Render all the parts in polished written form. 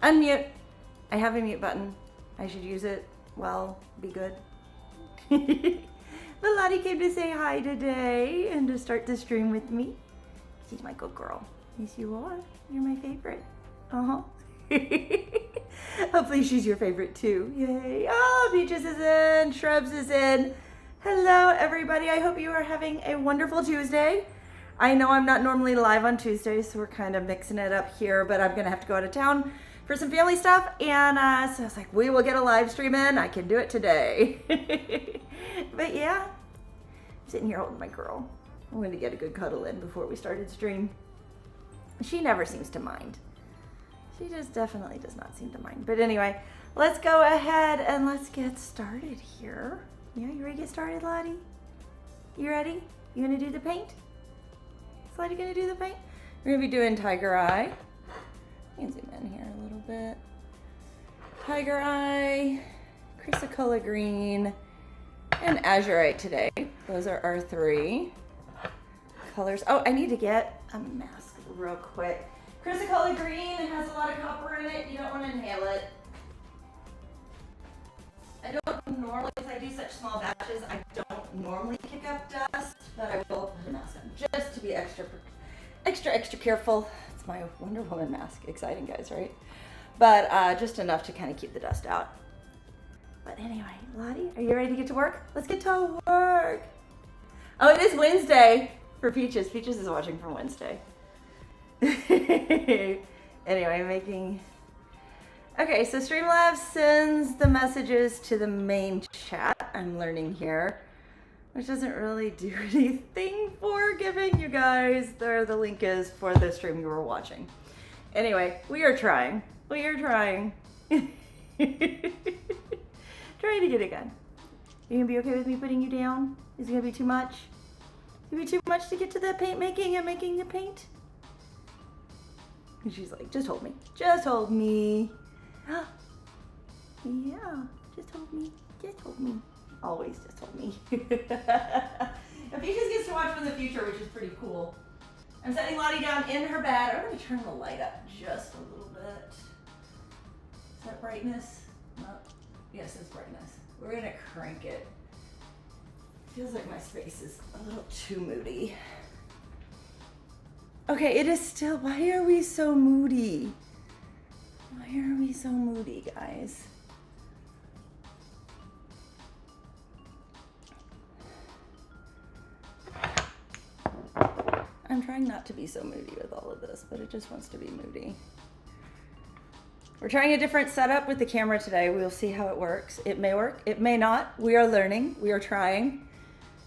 Unmute. I have a mute button. I should use it. Well, be good. But Lottie came to say hi today and to start the stream with me. She's my good girl. Yes, you are. You're my favorite. Uh-huh. Hopefully she's your favorite too. Yay. Oh, Peaches is in. Shrubs is in. Hello, everybody. I hope you are having a wonderful Tuesday. I know I'm not normally live on Tuesdays, so we're kind of mixing it up here, but I'm going to have to go out of town for some family stuff. And so I was like, we will get a live stream in. I can do it today. But yeah, I'm sitting here holding my girl. I'm going to get a good cuddle in before we started stream. She never seems to mind. She just definitely does not seem to mind. But anyway, let's go ahead and let's get started here. Yeah, you ready to get started, Lottie? You ready? You gonna do the paint? Is Lottie gonna do the paint? We're gonna be doing Tiger Eye. You can zoom in here a little bit. Tiger Eye, Chrysocolla Green, and Azurite today. Those are our three colors. Oh, I need to get a mask real quick. Chrysocolla Green has a lot of copper in it. You don't want to inhale it. I don't normally, because I do such small batches, I don't normally kick up dust, but I will put a mask on just to be extra careful. It's my Wonder Woman mask. Exciting, guys, right? But just enough to kind of keep the dust out. But anyway, Lottie, are you ready to get to work? Let's get to work. Oh, it is Wednesday for Peaches. Peaches is watching from Wednesday. Anyway, making... Okay, so Streamlabs sends the messages to the main chat, I'm learning here, which doesn't really do anything for giving you guys the link is for the stream you were watching. Anyway, we are trying. We are trying. Trying to get it done. You gonna be okay with me putting you down? Is it gonna be too much? Gonna be too much to get to the paint making and making the paint? And she's like, just hold me. Just hold me. Yeah, just hold me. Just hold me. Always just hold me. And Peaches gets to watch from the future, which is pretty cool. I'm setting Lottie down in her bed. I'm going to turn the light up just a little bit. Is that brightness? No. Yes, it's brightness. We're going to crank it. Feels like my space is a little too moody. Okay, it is still, why are we so moody? Why are we so moody, guys? I'm trying not to be so moody with all of this, but it just wants to be moody. We're trying a different setup with the camera today. We'll see how it works. It may work, it may not. We are learning, we are trying.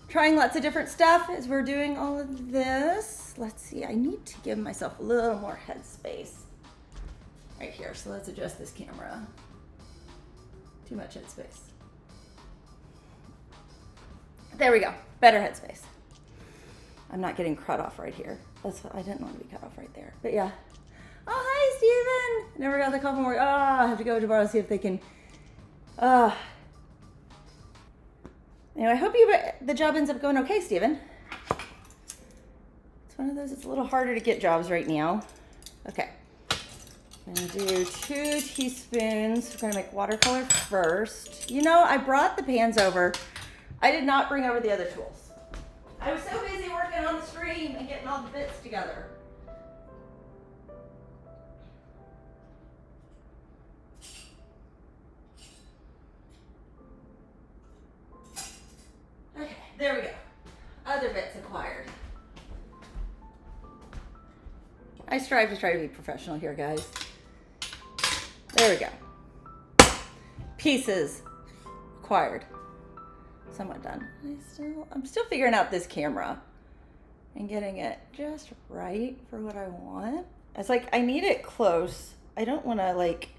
Trying lots of different stuff as we're doing all of this. Let's see, I need to give myself a little more headspace. Right here, so let's adjust this camera. Too much headspace. There we go, better headspace. I'm not getting cut off right here. That's what I didn't want to be cut off right there, but yeah. Oh, hi, Steven. Never got the call from work. Oh, I have to go tomorrow to see if they can. Anyway, I hope the job ends up going okay, Steven. It's one of those, it's a little harder to get jobs right now. Okay. I'm gonna do 2 teaspoons. We're gonna make watercolor first. You know, I brought the pans over. I did not bring over the other tools. I was so busy working on the stream and getting all the bits together. Okay, there we go. Other bits acquired. I strive to try to be professional here, guys. There we go. Pieces acquired. Somewhat done. I'm still figuring out this camera and getting it just right for what I want. It's like I need it close. I don't want to like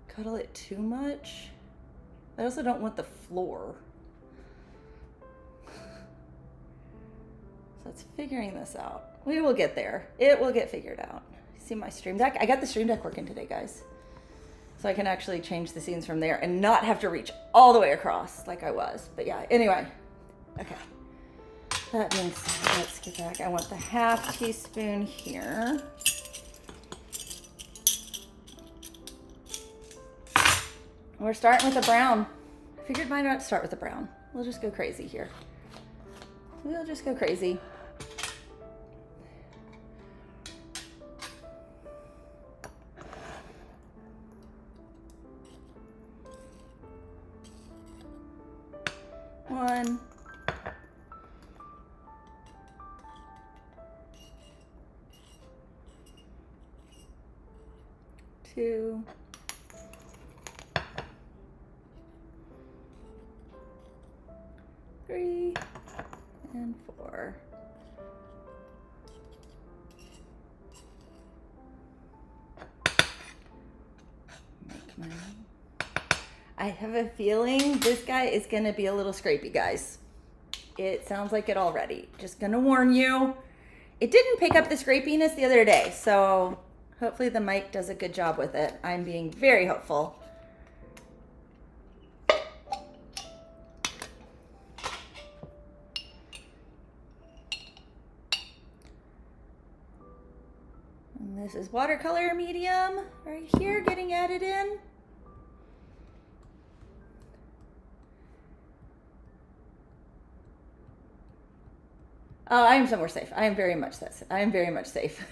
cuddle it too much. I also don't want the floor. So it's figuring this out. We will get there. It will get figured out. See my stream deck? I got the stream deck working today, guys. So I can actually change the scenes from there and not have to reach all the way across like I was. But yeah, anyway. Okay. That being said, let's get back. I want the 1/2 teaspoon here. We're starting with a brown. I figured why not start with a brown. We'll just go crazy here. We'll just go crazy. One. Two. Three. And four. I have a feeling this guy is gonna be a little scrapey, guys. It sounds like it already. Just gonna warn you. It didn't pick up the scrapiness the other day, so hopefully the mic does a good job with it. I'm being very hopeful. And this is watercolor medium right here getting added in. Oh, I am somewhere safe. I am very much safe. I am very much safe.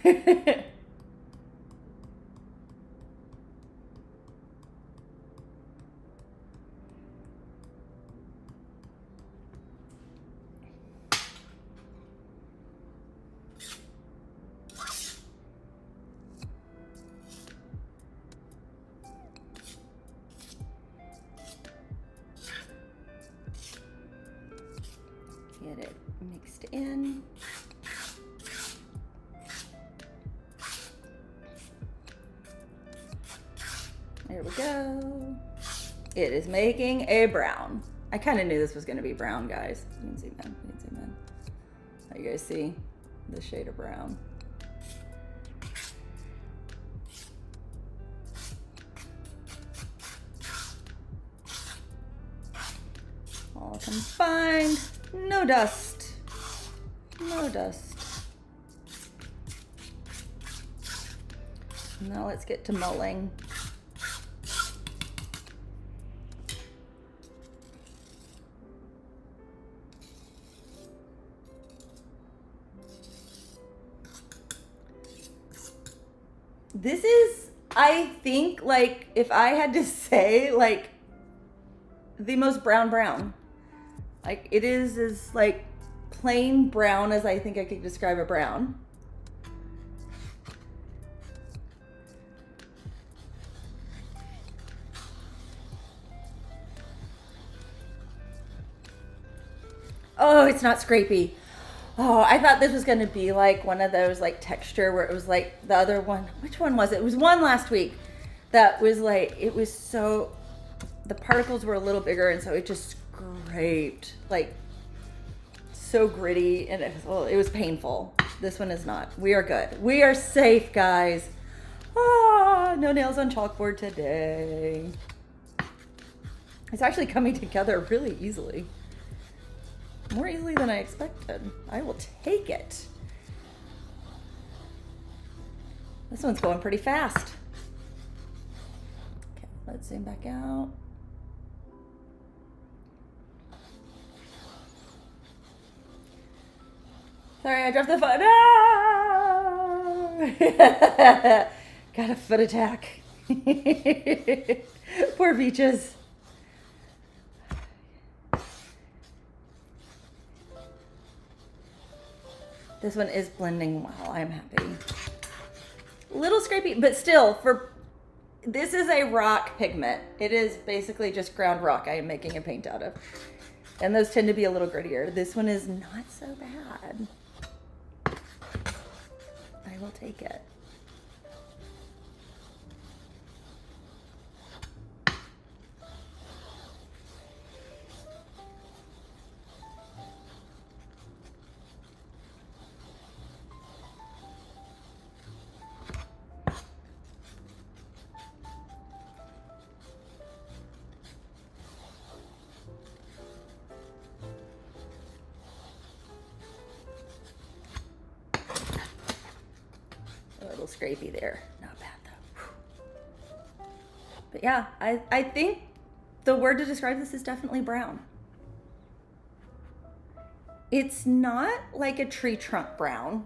Get it mixed in. There we go. It is making a brown. I kind of knew this was going to be brown, guys. You can zoom in. You can zoom in. Now you guys see the shade of brown. All combined. No dust. No dust. Now let's get to mulling. This is, I think, like, if I had to say, like, the most brown. Like, it is as, like, plain brown as I think I could describe a brown. Oh, it's not scrapey. Oh, I thought this was going to be like one of those like texture where it was like the other one. Which one was it? It was one last week that was like, it was so, the particles were a little bigger and so it just scraped like so gritty and it was painful. This one is not. We are good. We are safe, guys. Ah, no nails on chalkboard today. It's actually coming together really easily. More easily than I expected. I will take it. This one's going pretty fast. Okay, let's zoom back out. Sorry, I dropped the phone. Ah! Got a foot attack. Poor Beaches. This one is blending well. I'm happy. Little scrapey, but still, this is a rock pigment. It is basically just ground rock I am making a paint out of. And those tend to be a little grittier. This one is not so bad. I will take it. A little scrapey there. Not bad though. But yeah, I think the word to describe this is definitely brown. It's not like a tree trunk brown.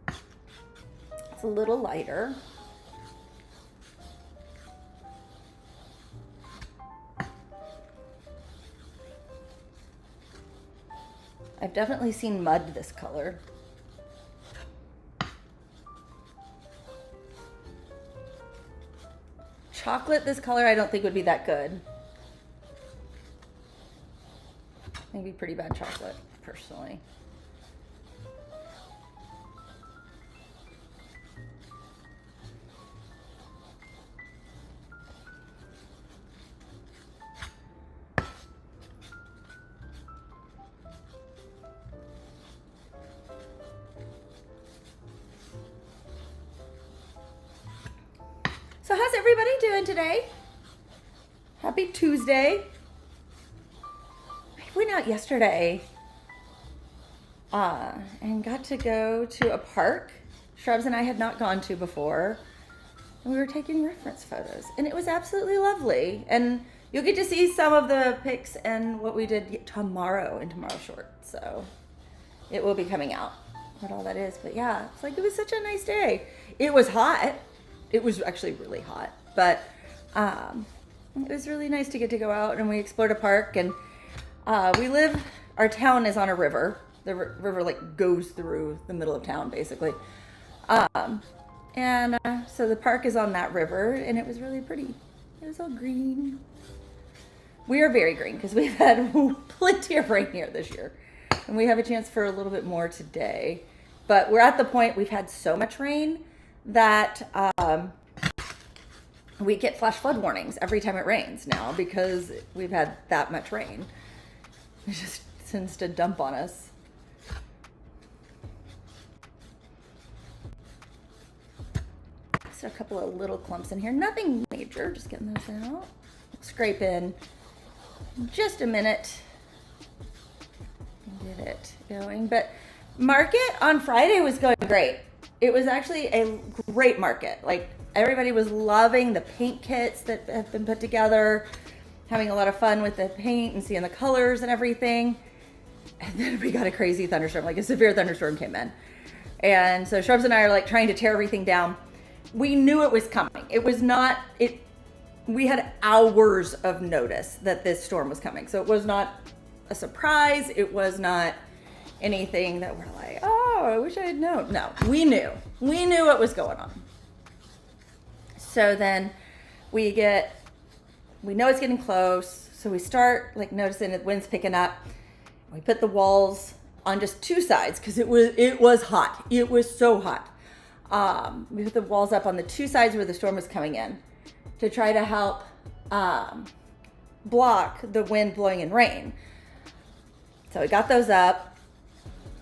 It's a little lighter. I've definitely seen mud this color. Chocolate this color I don't think would be that good. Maybe pretty bad chocolate, personally. So how's everybody doing today? Happy Tuesday. I went out yesterday and got to go to a park Shrubs and I had not gone to before. And we were taking reference photos and it was absolutely lovely. And you'll get to see some of the pics and what we did tomorrow in tomorrow's short. So it will be coming out what all that is. But yeah, it's like, it was such a nice day. It was hot. It was actually really hot, but it was really nice to get to go out, and we explored a park. And our town is on a river. The river like goes through the middle of town basically. So the park is on that river, and it was really pretty. It was all green. We are very green because we've had plenty of rain here this year, and we have a chance for a little bit more today. But we're at the point, we've had so much rain that we get flash flood warnings every time it rains now because we've had that much rain. It just tends to dump on us. So a couple of little clumps in here, nothing major, just getting those out. Scrape in just a minute and get it going. But market on Friday was going great. It was actually a great market. Like, everybody was loving the paint kits that have been put together, having a lot of fun with the paint and seeing the colors and everything. And then we got a crazy thunderstorm, like a severe thunderstorm came in. And so Shrubs and I are like trying to tear everything down. We knew it was coming. It was not, we had hours of notice that this storm was coming. So it was not a surprise. It was not anything that we're like, oh, I wish I had known. No, we knew what was going on. So then we know it's getting close. So we start like noticing the wind's picking up. We put the walls on just two sides because it was hot. It was so hot. We put the walls up on the two sides where the storm was coming in to try to help block the wind blowing in rain. So we got those up.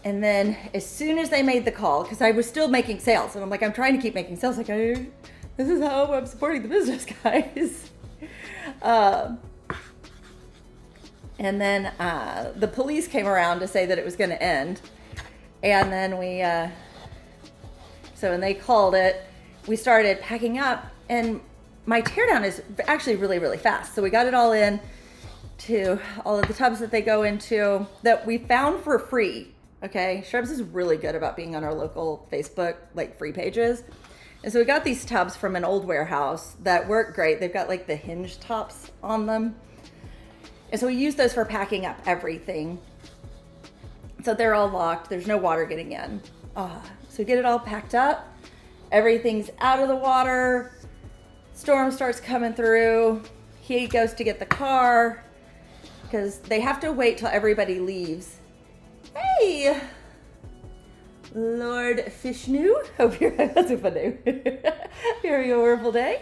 And then as soon as they made the call, because I was still making sales, and I'm like, I'm trying to keep making sales. Like, this is how I'm supporting the business, guys. And then the police came around to say that it was going to end. And then so when they called it, we started packing up. And my teardown is actually really, really fast. So we got it all in to all of the tubs that they go into that we found for free. Okay, Shrubs is really good about being on our local Facebook, like, free pages. And so we got these tubs from an old warehouse that work great. They've got like the hinge tops on them. And so we use those for packing up everything. So they're all locked. There's no water getting in. So we get it all packed up. Everything's out of the water. Storm starts coming through. He goes to get the car because they have to wait till everybody leaves. Hey, Lord Vishnu. Hope you're that's a fun name. You're having a wonderful day.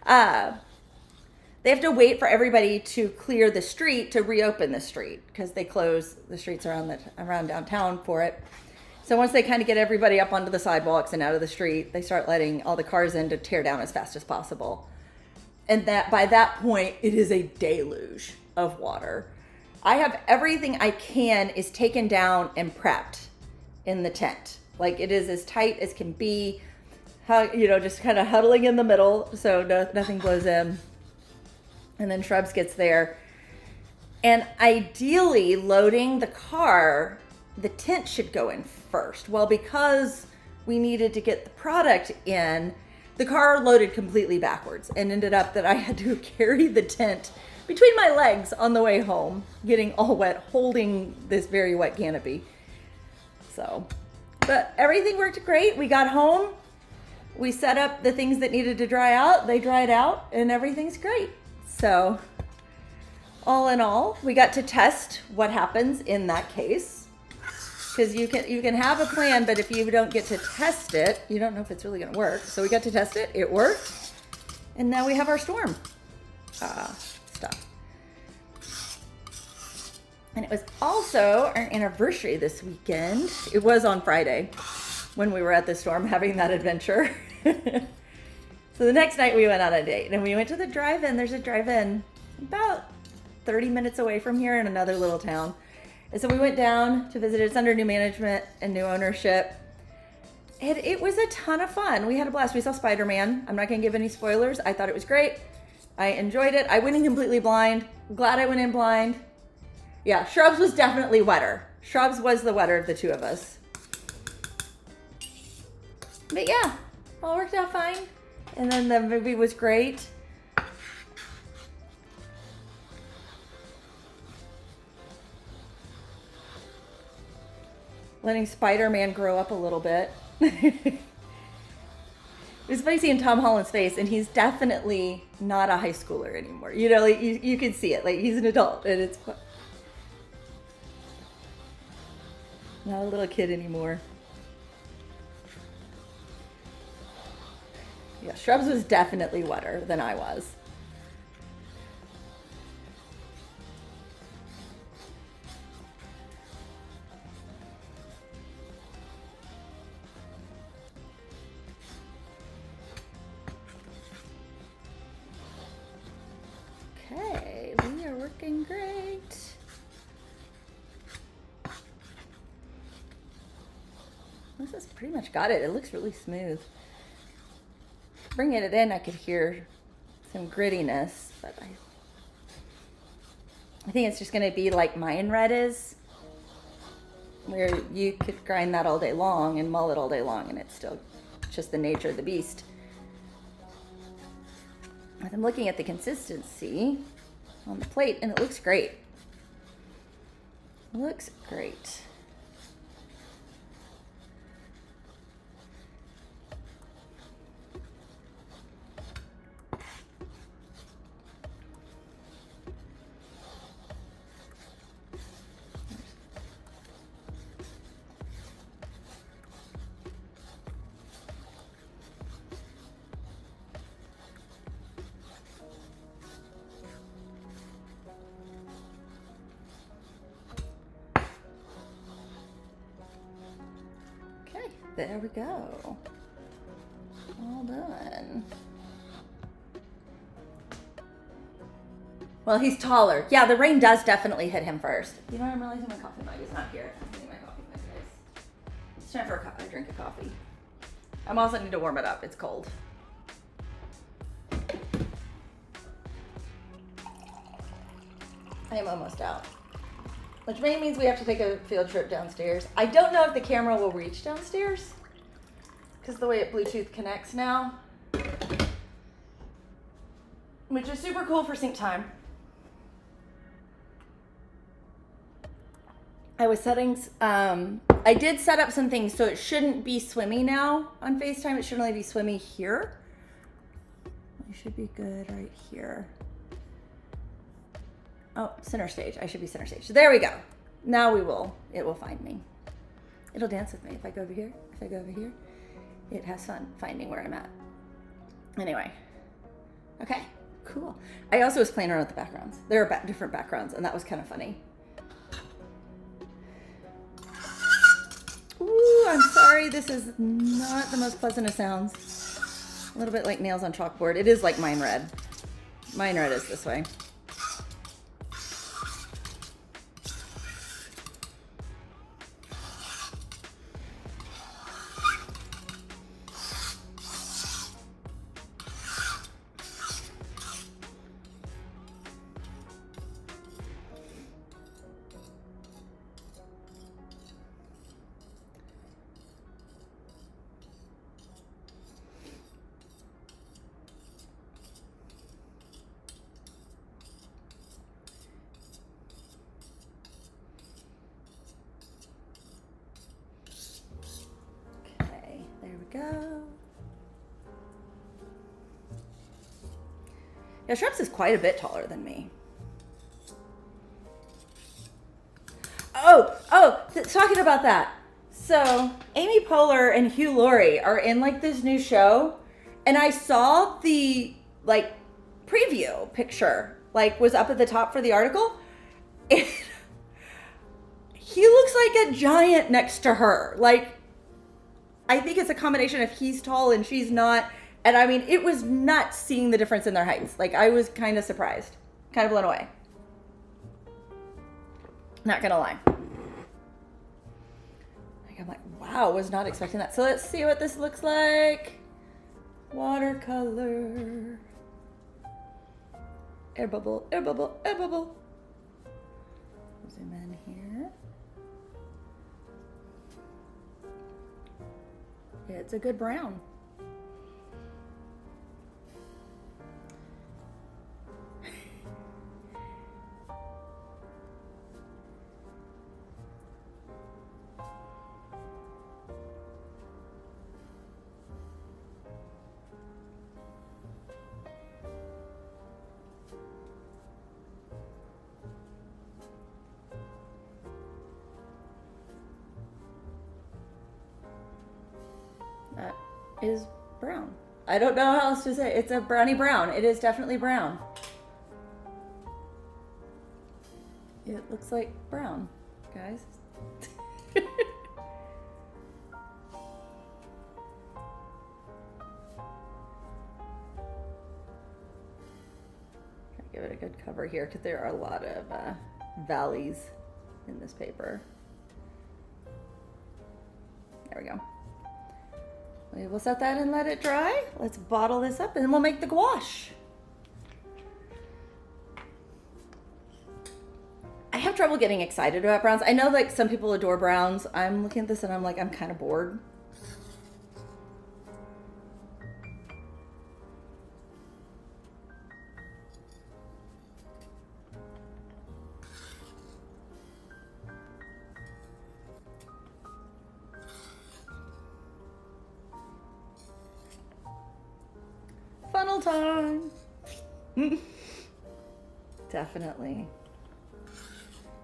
They have to wait for everybody to clear the street to reopen the street because they close the streets around downtown for it. So once they kind of get everybody up onto the sidewalks and out of the street, they start letting all the cars in to tear down as fast as possible. And that by that point, it is a deluge of water. I have everything I can is taken down and prepped in the tent. Like, it is as tight as can be, just kind of huddling in the middle so nothing blows in. and then Shrubs gets there. And ideally, loading the car, the tint should go in first. Well, because we needed to get the product in, the car loaded completely backwards and ended up that I had to carry the tent between my legs on the way home, getting all wet, holding this very wet canopy. So, but everything worked great. We got home, we set up the things that needed to dry out, they dried out, and everything's great. So, all in all, we got to test what happens in that case. Because you can have a plan, but if you don't get to test it, you don't know if it's really going to work. So we got to test it. It worked. And now we have our storm stuff. And it was also our anniversary this weekend. It was on Friday when we were at the storm having that adventure. So the next night we went on a date and we went to the drive-in. There's a drive-in about 30 minutes away from here in another little town. And so we went down to visit. It's under new management and new ownership. And it was a ton of fun. We had a blast. We saw Spider-Man. I'm not going to give any spoilers. I thought it was great. I enjoyed it. I went in completely blind. Glad I went in blind. Yeah, Shrubs was definitely wetter. Shrubs was the wetter of the two of us. But yeah, all worked out fine. And then the movie was great. Letting Spider-Man grow up a little bit. It was funny seeing Tom Holland's face, and he's definitely not a high schooler anymore. You know, like you can see it. Like he's an adult, and it's not a little kid anymore. Yeah, Shrubs was definitely wetter than I was. Okay, we are working great. This has pretty much got it. It looks really smooth. Bringing it in, I could hear some grittiness, but I think it's just going to be like mine red is, where you could grind that all day long and mull it all day long, and it's still just the nature of the beast. I'm looking at the consistency on the plate, and it looks great. Looks great. There we go. All done. Well, he's taller. Yeah, the rain does definitely hit him first. You know what I'm realizing? My coffee mug is not here. I'm getting my coffee mug, guys. It's time for a drink of coffee. I'm also need to warm it up. It's cold. I am almost out. Which maybe means we have to take a field trip downstairs. I don't know if the camera will reach downstairs because the way it Bluetooth connects now, which is super cool for sync time. I did set up some things so it shouldn't be swimmy now on FaceTime. It should only be swimmy here. It should be good right here. Oh, center stage. I should be center stage. There we go. Now it will find me. It'll dance with me if I go over here. If I go over here, it has fun finding where I'm at. Anyway. Okay, cool. I also was playing around with the backgrounds. There are different backgrounds, and that was kind of funny. Ooh, I'm sorry. This is not the most pleasant of sounds. A little bit like nails on chalkboard. It is like mine red. Mine red is this way. we go. Yeah, Shrubs is quite a bit taller than me. Talking about that. So Amy Poehler and Hugh Laurie are in like this new show, and I saw the like preview picture, like was up at the top for the article. And he looks like a giant next to her. Like, I think it's a combination of he's tall and she's not. And I mean, it was nuts seeing the difference in their heights. Like, I was kind of surprised, kind of blown away. Not gonna lie. Like, I'm like, wow, was not expecting that. So let's see what this looks like. Watercolor. Air bubble, air bubble, air bubble. Zoom in here. Yeah, it's a good brown. That is brown. I don't know how else to say it. It's a brownie brown. It is definitely brown. It looks like brown, guys. Give it a good cover here because there are a lot of valleys in this paper. There we go. We'll set that and let it dry. Let's bottle this up and then we'll make the gouache. I have trouble getting excited about browns. I know like some people adore browns. I'm looking at this and I'm like, I'm kind of bored. Funnel time. Definitely.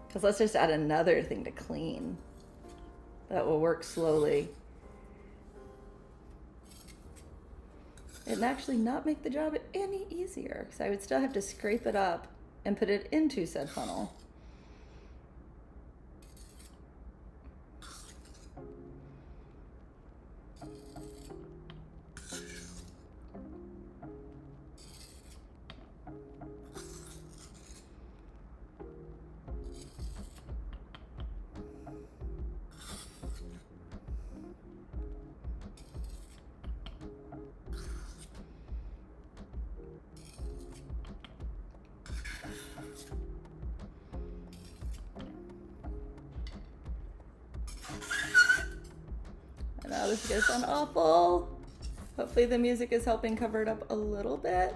Because let's just add another thing to clean. That will work slowly. And actually not make the job any easier. Because I would still have to scrape it up and put it into said funnel. I know this is gonna sound awful. Hopefully the music is helping cover it up a little bit.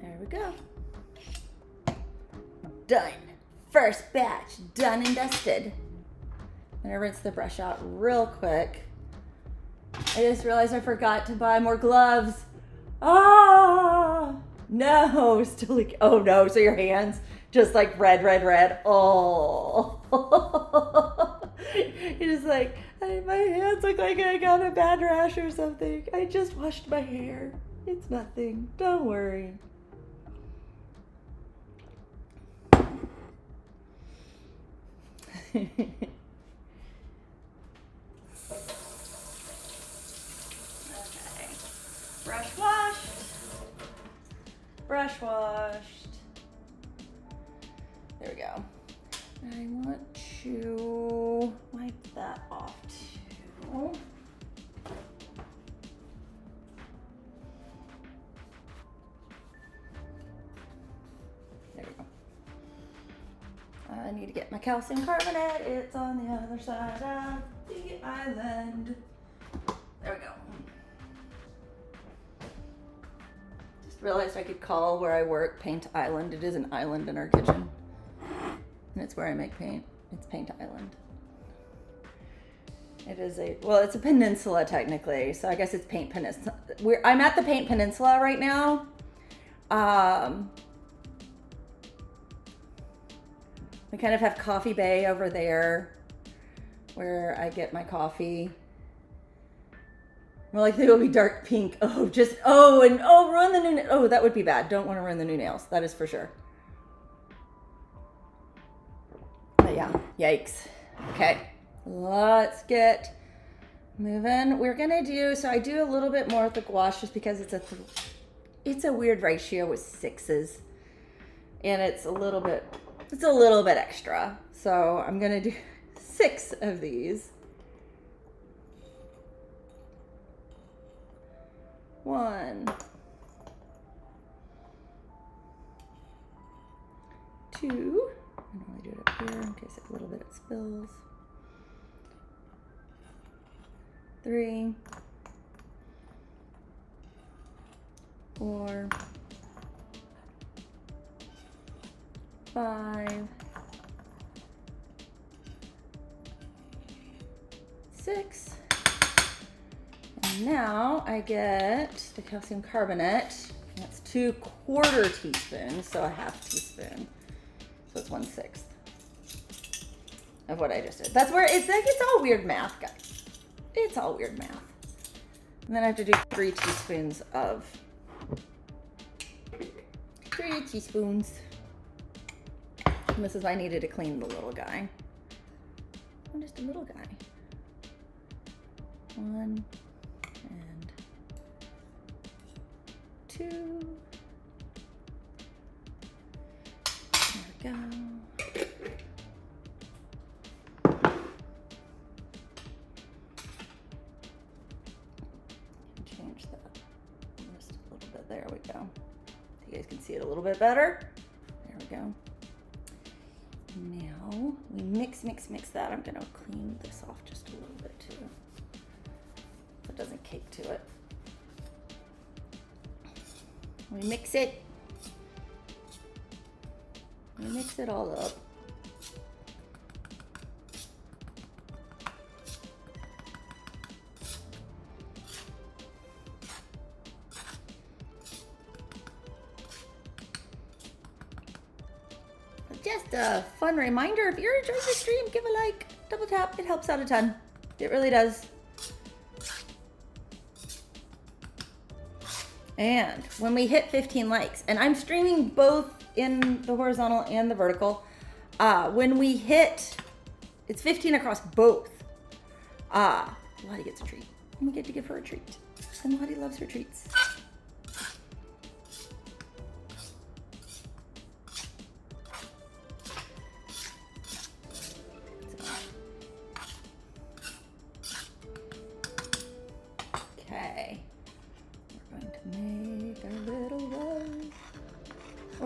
There we go. Done. First batch done and dusted. I'm gonna rinse the brush out real quick. I just realized I forgot to buy more gloves. Ah, no, still like, oh no, so your hands just like red, red, red. Oh, you're just like, my hands look like I got a bad rash or something. I just washed my hair. It's nothing, don't worry. Okay. Brush washed. Brush washed. There we go. I want to wipe that off too. There we go. I need to get my calcium carbonate. It's on the other side of the island. There we go. Just realized I could call where I work Paint Island. It is an island in our kitchen. And it's where I make paint. It's Paint Island. It is it's a peninsula technically, so I guess it's Paint Peninsula. I'm at the Paint Peninsula right now. We kind of have Coffee Bay over there where I get my coffee. More likely it'll be dark pink. Ruin the new, that would be bad. Don't want to ruin the new nails. That is for sure. But yeah, yikes. Okay, let's get moving. We're gonna do, so I do a little bit more with the gouache just because it's a weird ratio with 6s. And it's a little bit extra. So I'm gonna do 6 of these. 1, 2. I normally do it up here in case a little bit it spills. 3, 4, 5, 6. And now I get the calcium carbonate. That's 2/4 teaspoons, so a 1/2 teaspoon. So it's 1/6 of what I just did. That's where it's like, it's all weird math, guys. It's all weird math. And then I have to do 3 teaspoons of 3 teaspoons. And this is I needed to clean the little guy. I'm just a little guy. 1 and 2. There we go. Change that just a little bit. There we go. So you guys can see it a little bit better. There we go. Now we mix that. I'm gonna clean this off just a little bit too, so it doesn't cake to it. We mix it. We mix it all up. Just a fun reminder, if you're enjoying the stream, give a like, double tap, it helps out a ton. It really does. And when we hit 15 likes, and I'm streaming both in the horizontal and the vertical, when we hit, it's 15 across both, Lottie gets a treat. And we get to give her a treat. And Lottie loves her treats.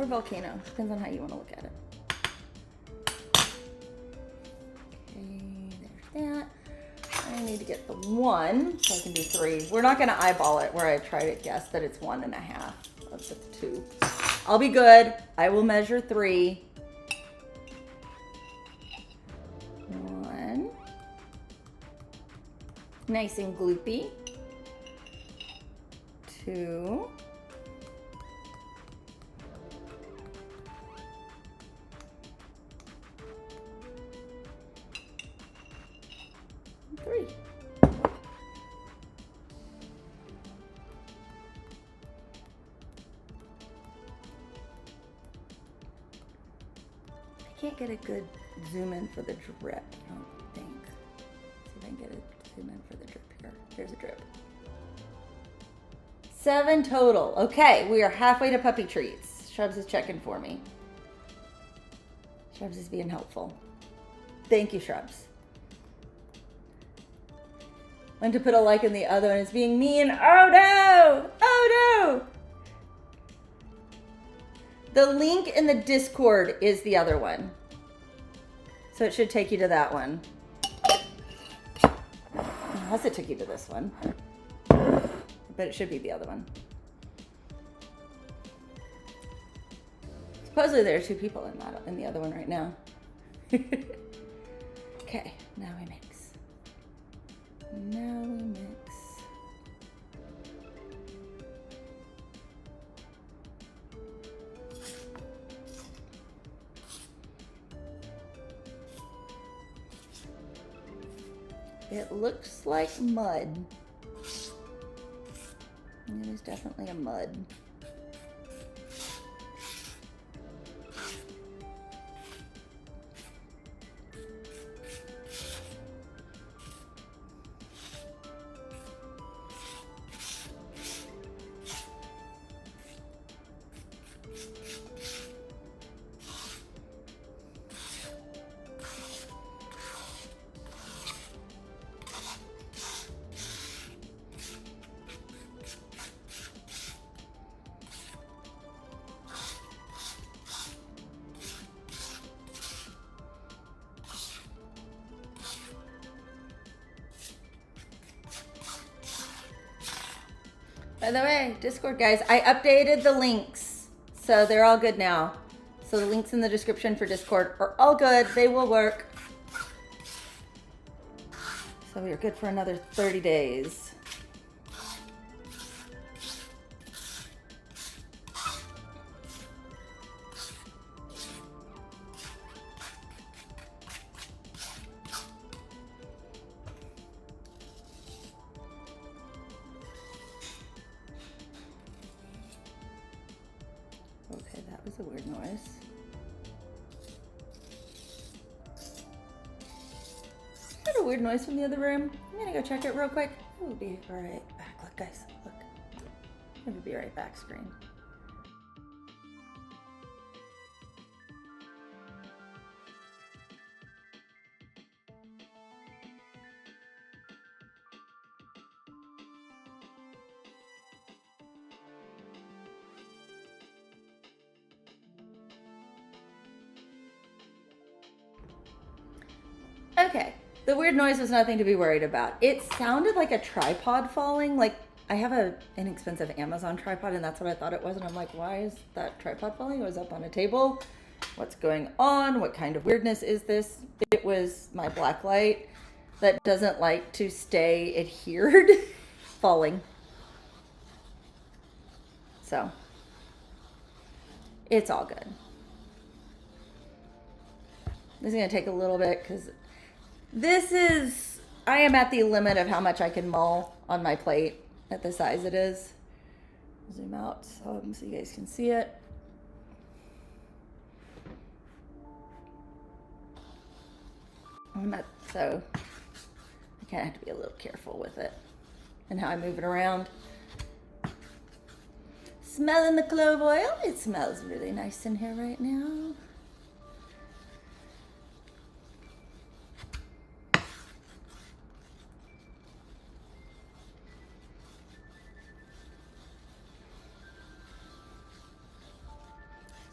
Volcano, depends on how you want to look at it. Okay, there's that. I need to get the 1 so I can do 3. We're not going to eyeball it where I try to guess that it's 1 1/2 of the 2. I'll be good. I will measure 3. 1. Nice and gloopy. 2. 3. I can't get a good zoom in for the drip, I don't think. See if I can get a zoom in for the drip here. Here's a drip. 7 total. Okay, we are halfway to puppy treats. Shrubs is checking for me. Shrubs is being helpful. Thank you, Shrubs. Went to put a like in the other one. It's being mean. Oh no! Oh no! The link in the Discord is the other one. So it should take you to that one. Unless it took you to this one. But it should be the other one. Supposedly there are 2 people in the other one right now. Okay, now we mix. Now we mix. It looks like mud. It is definitely a mud. By the way, Discord guys, I updated the links. So they're all good now. So the links in the description for Discord are all good. They will work. So we are good for another 30 days. Okay, that was a weird noise. Is that a weird noise from the other room? I'm gonna go check it real quick. We'll be right back. Look, guys, look. We'll be right back, screen. Okay, the weird noise was nothing to be worried about. It sounded like a tripod falling. Like I have an inexpensive Amazon tripod and that's what I thought it was. And I'm like, why is that tripod falling? It was up on a table. What's going on? What kind of weirdness is this? It was my black light that doesn't like to stay adhered falling. So it's all good. This is gonna take a little bit because I am at the limit of how much I can mull on my plate at the size it is. Zoom out so you guys can see it. So I kind of have to be a little careful with it and how I move it around. Smelling the clove oil. It smells really nice in here right now.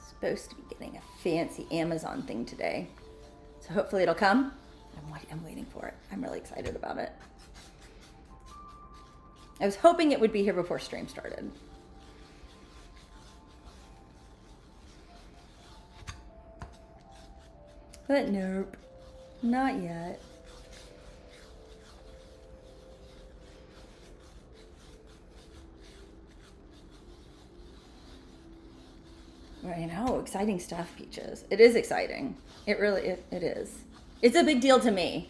Supposed to be getting a fancy Amazon thing today. So hopefully it'll come. I'm waiting for it. I'm really excited about it. I was hoping it would be here before stream started. But nope, not yet. I know, exciting stuff, Peaches. It is exciting. It really, it is. It's a big deal to me.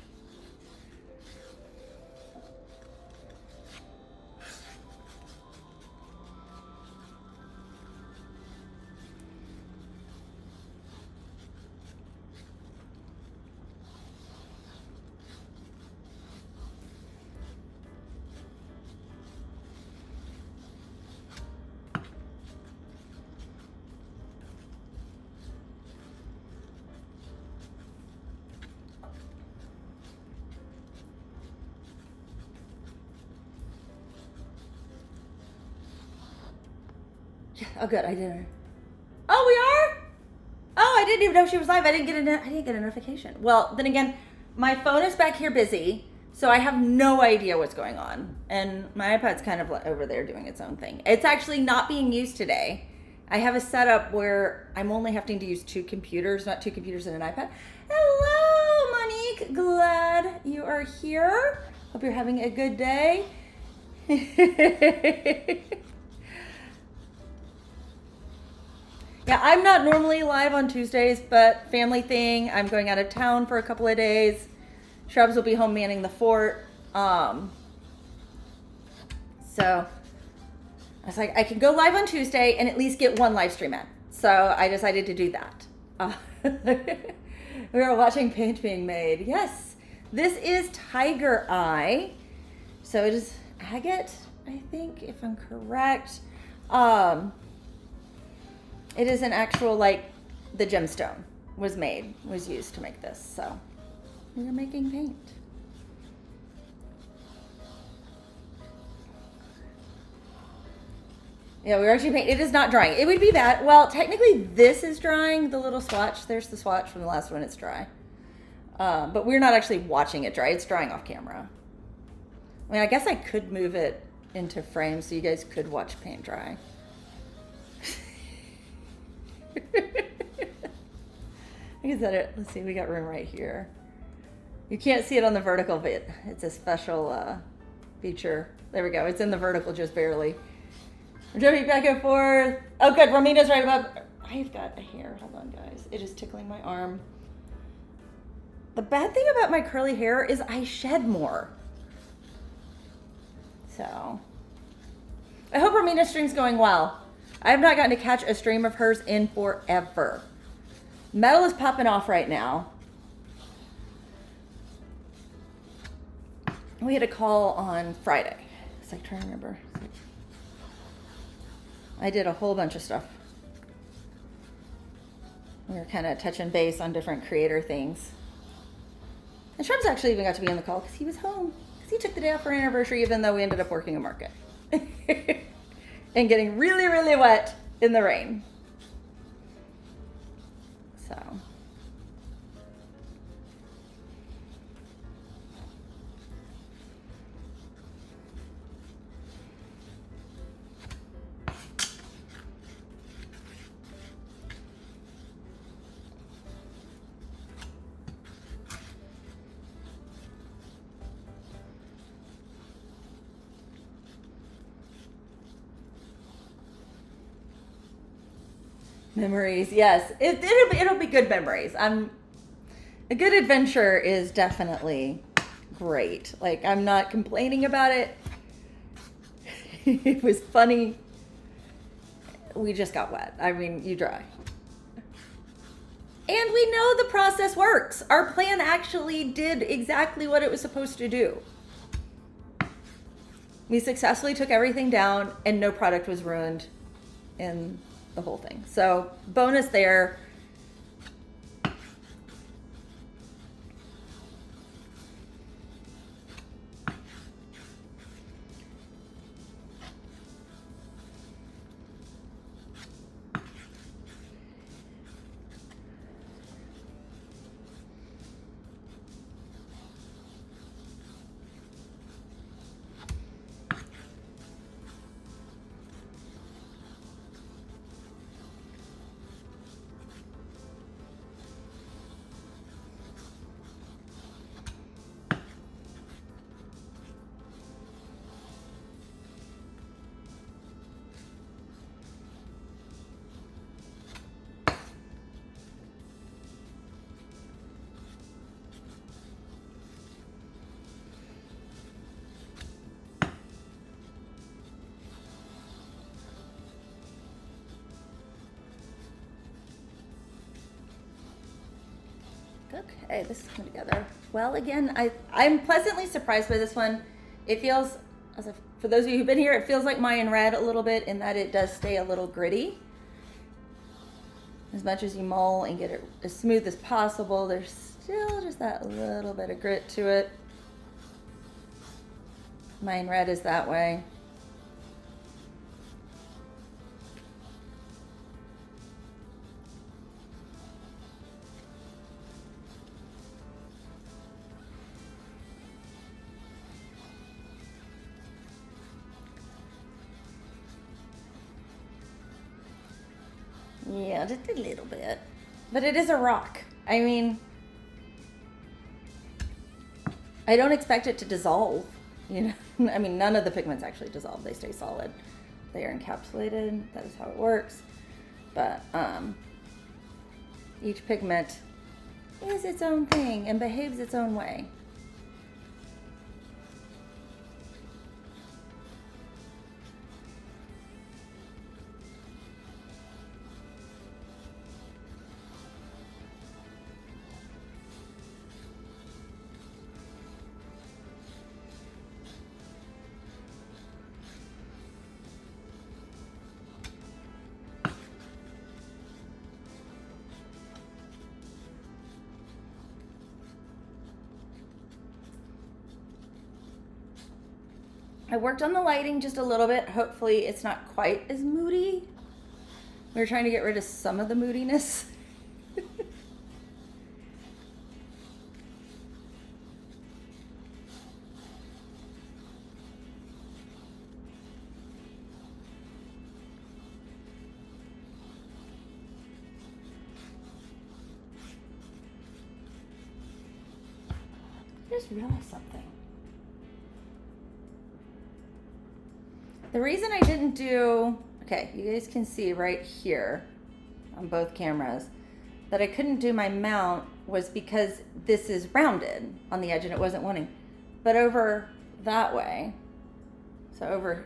Oh, good, I didn't. Oh, we are? Oh, I didn't even know she was live. I didn't get a notification. Well, then again, my phone is back here busy, so I have no idea what's going on. And my iPad's kind of over there doing its own thing. It's actually not being used today. I have a setup where I'm only having to use 2 computers, not 2 computers and an iPad. Hello, Monique. Glad you are here. Hope you're having a good day. Yeah, I'm not normally live on Tuesdays, but family thing. I'm going out of town for a couple of days. Shrubs will be home manning the fort. So I was like, I can go live on Tuesday and at least get 1 live stream in. So I decided to do that. We are watching paint being made. Yes, this is Tiger Eye. So it is agate, I think, if I'm correct. It is an actual, like, the gemstone was used to make this. So we are making paint. Yeah, we're actually painting. It is not drying. It would be bad. Well, technically this is drying, the little swatch. There's the swatch from the last one. It's dry. But we're not actually watching it dry. It's drying off camera. I mean, I guess I could move it into frame so you guys could watch paint dry. I can set it. Let's see, we got room right here. You can't see it on the vertical, but it's a special feature. There we go. It's in the vertical just barely. I'm jumping back and forth. Oh, good. Romina's right above. I've got a hair. Hold on, guys. It is tickling my arm. The bad thing about my curly hair is I shed more. So, I hope Romina's stream's going well. I have not gotten to catch a stream of hers in forever. Metal is popping off right now. We had a call on Friday. It's like, trying to remember. I did a whole bunch of stuff. We were kind of touching base on different creator things. And Shrubs actually even got to be on the call because he was home. Because he took the day off for our anniversary, even though we ended up working a market. And getting really, really wet in the rain. So. Memories, yes. It'll be good memories. A good adventure is definitely great. Like, I'm not complaining about it. It was funny. We just got wet. I mean, you dry. And we know the process works. Our plan actually did exactly what it was supposed to do. We successfully took everything down and no product was ruined in the whole thing. So bonus there. Okay, this is coming together. Well, again, I'm pleasantly surprised by this one. It feels, for those of you who've been here, it feels like Mayan Red a little bit in that it does stay a little gritty. As much as you mull and get it as smooth as possible, there's still just that little bit of grit to it. Mayan Red is that way. Yeah, just a little bit. But it is a rock. I mean, I don't expect it to dissolve, you know. I mean, none of the pigments actually dissolve. They stay solid. They are encapsulated. That is how it works. But each pigment is its own thing and behaves its own way. I worked on the lighting just a little bit. Hopefully it's not quite as moody. We were trying to get rid of some of the moodiness. I just realized something. The reason I didn't do, okay, you guys can see right here on both cameras that I couldn't do my mount was because this is rounded on the edge and it wasn't wanting. But over that way, so over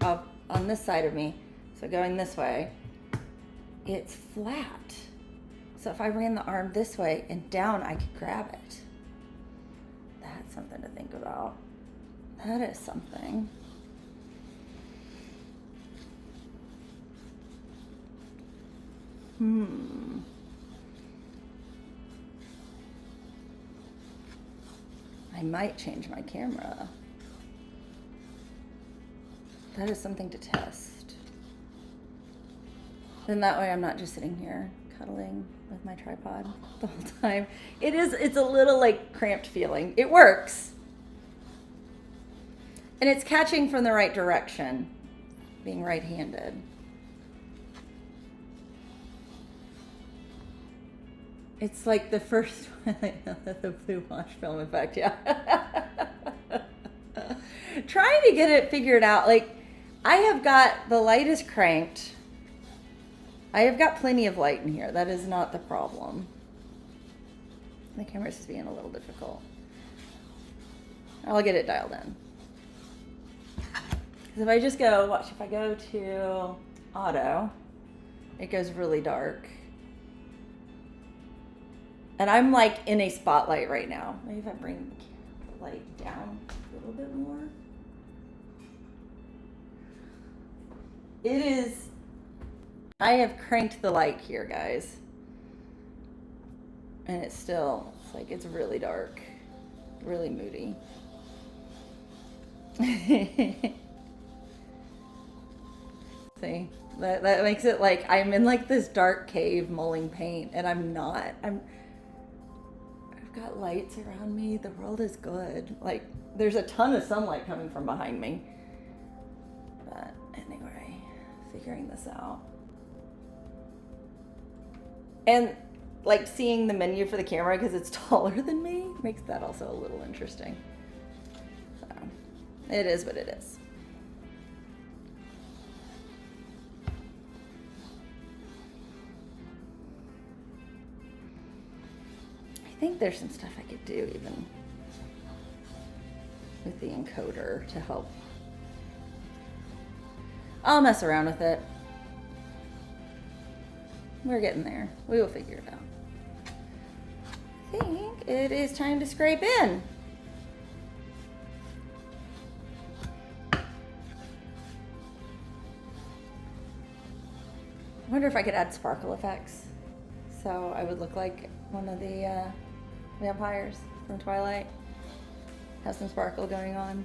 up on this side of me, so going this way, it's flat. So if I ran the arm this way and down, I could grab it. That's something to think about. That is something. I might change my camera. That is something to test. Then that way I'm not just sitting here cuddling with my tripod the whole time. It's a little like cramped feeling. It works. And it's catching from the right direction, being right-handed. It's like the first one, the blue wash film effect, yeah. Trying to get it figured out. Like, I have got, the light is cranked. I have got plenty of light in here. That is not the problem. The camera's just being a little difficult. I'll get it dialed in. Because if I just go, watch, if I go to auto, it goes really dark. And I'm like in a spotlight right now. Maybe if I bring the light down a little bit more. It is, I have cranked the light here, guys. And it's still, it's like, it's really dark, really moody. See, that makes it like I'm in like this dark cave mulling paint, and I'm not. I've got lights around me. The world is good. Like, there's a ton of sunlight coming from behind me. But anyway, figuring this out. And like seeing the menu for the camera because it's taller than me makes that also a little interesting. So it is what it is. I think there's some stuff I could do even with the encoder to help. I'll mess around with it. We're getting there. We will figure it out. I think it is time to scrape in. I wonder if I could add sparkle effects so I would look like one of the vampires from Twilight. Have some sparkle going on.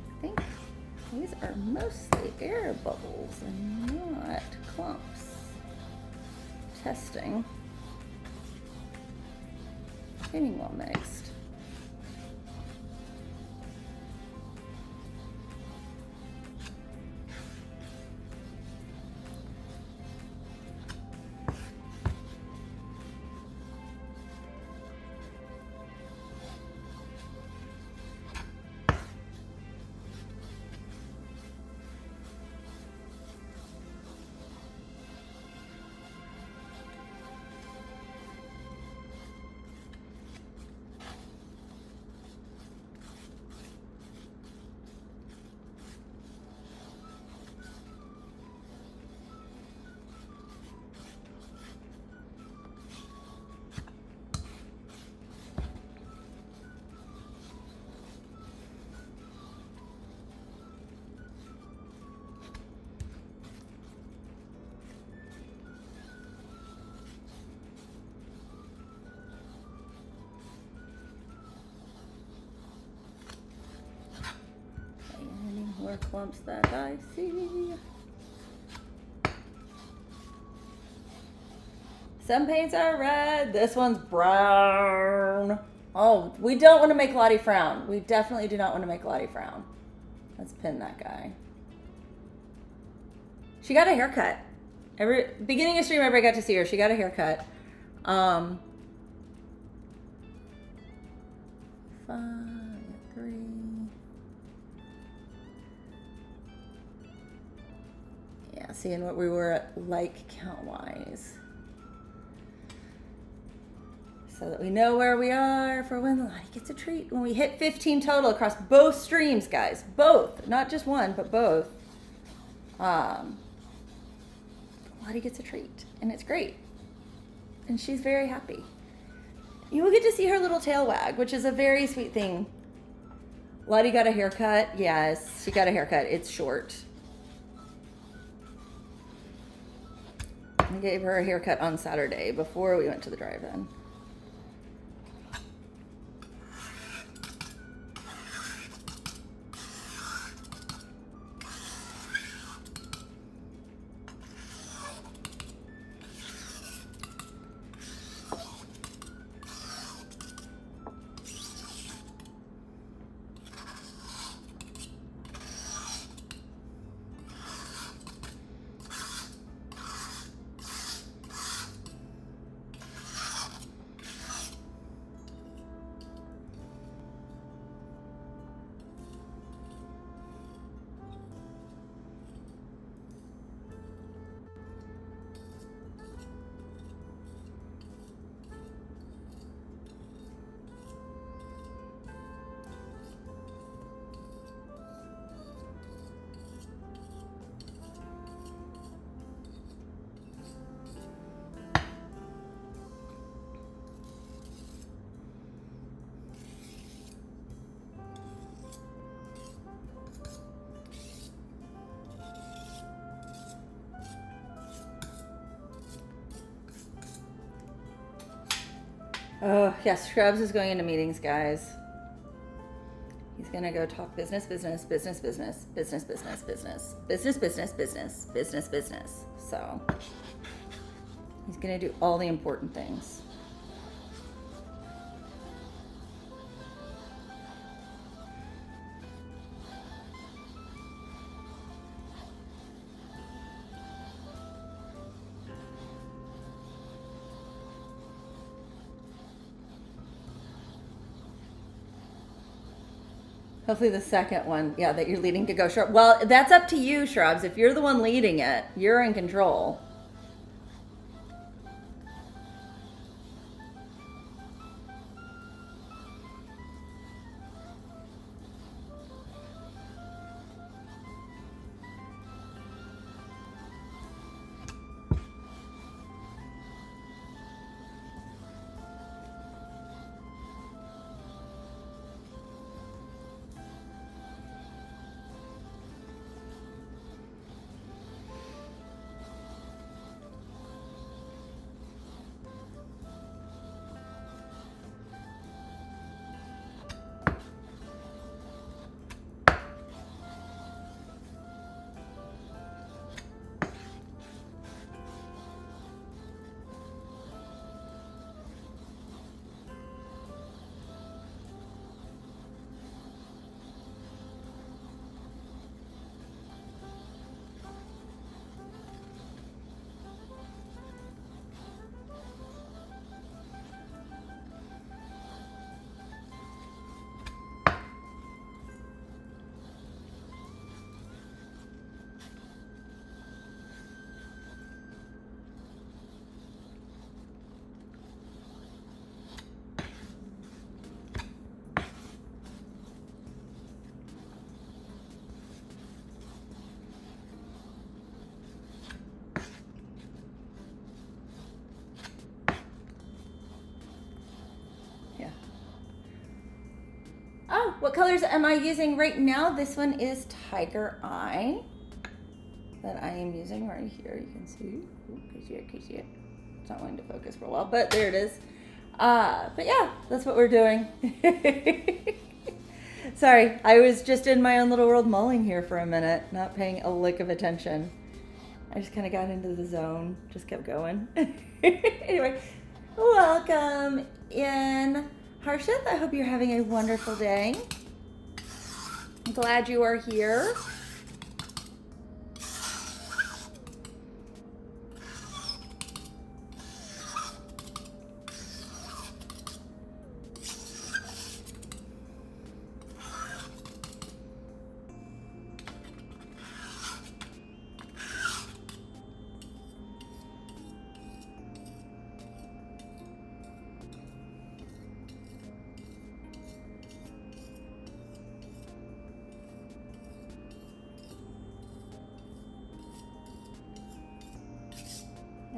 I think These are mostly air bubbles and not clumps. Testing. Getting well mixed. More clumps that I see. Some paints are red. This one's brown. Oh, we don't want to make Lottie frown. We definitely do not want to make Lottie frown. Let's pin that guy. She got a haircut. Beginning of stream, everybody got to see her. She got a haircut. 5, 3. Yeah, seeing what we were at like count-wise. So that we know where we are for when Lottie gets a treat. When we hit 15 total across both streams, guys. Both. Not just one, but both. Lottie gets a treat. And it's great. And she's very happy. You will get to see her little tail wag, which is a very sweet thing. Lottie got a haircut. Yes, she got a haircut. It's short. I gave her a haircut on Saturday before we went to the drive-in. Oh, yes, Scrubs is going into meetings, guys. He's gonna go talk business. So he's gonna do all the important things. Hopefully the second one, yeah, that you're leading to go short. Well, that's up to you, Shrubs. If you're the one leading it, you're in control. what colors am I using right now? This one is Tiger Eye that I am using right here. You can see. Ooh, can you see it? Can you see it? It's not wanting to focus for a while, but there it is. But yeah, that's what we're doing. Sorry, I was just in my own little world mulling here for a minute, not paying a lick of attention. I just kind of got into the zone, just kept going. Anyway, welcome in, Harshith. I hope you're having a wonderful day. I'm glad you are here.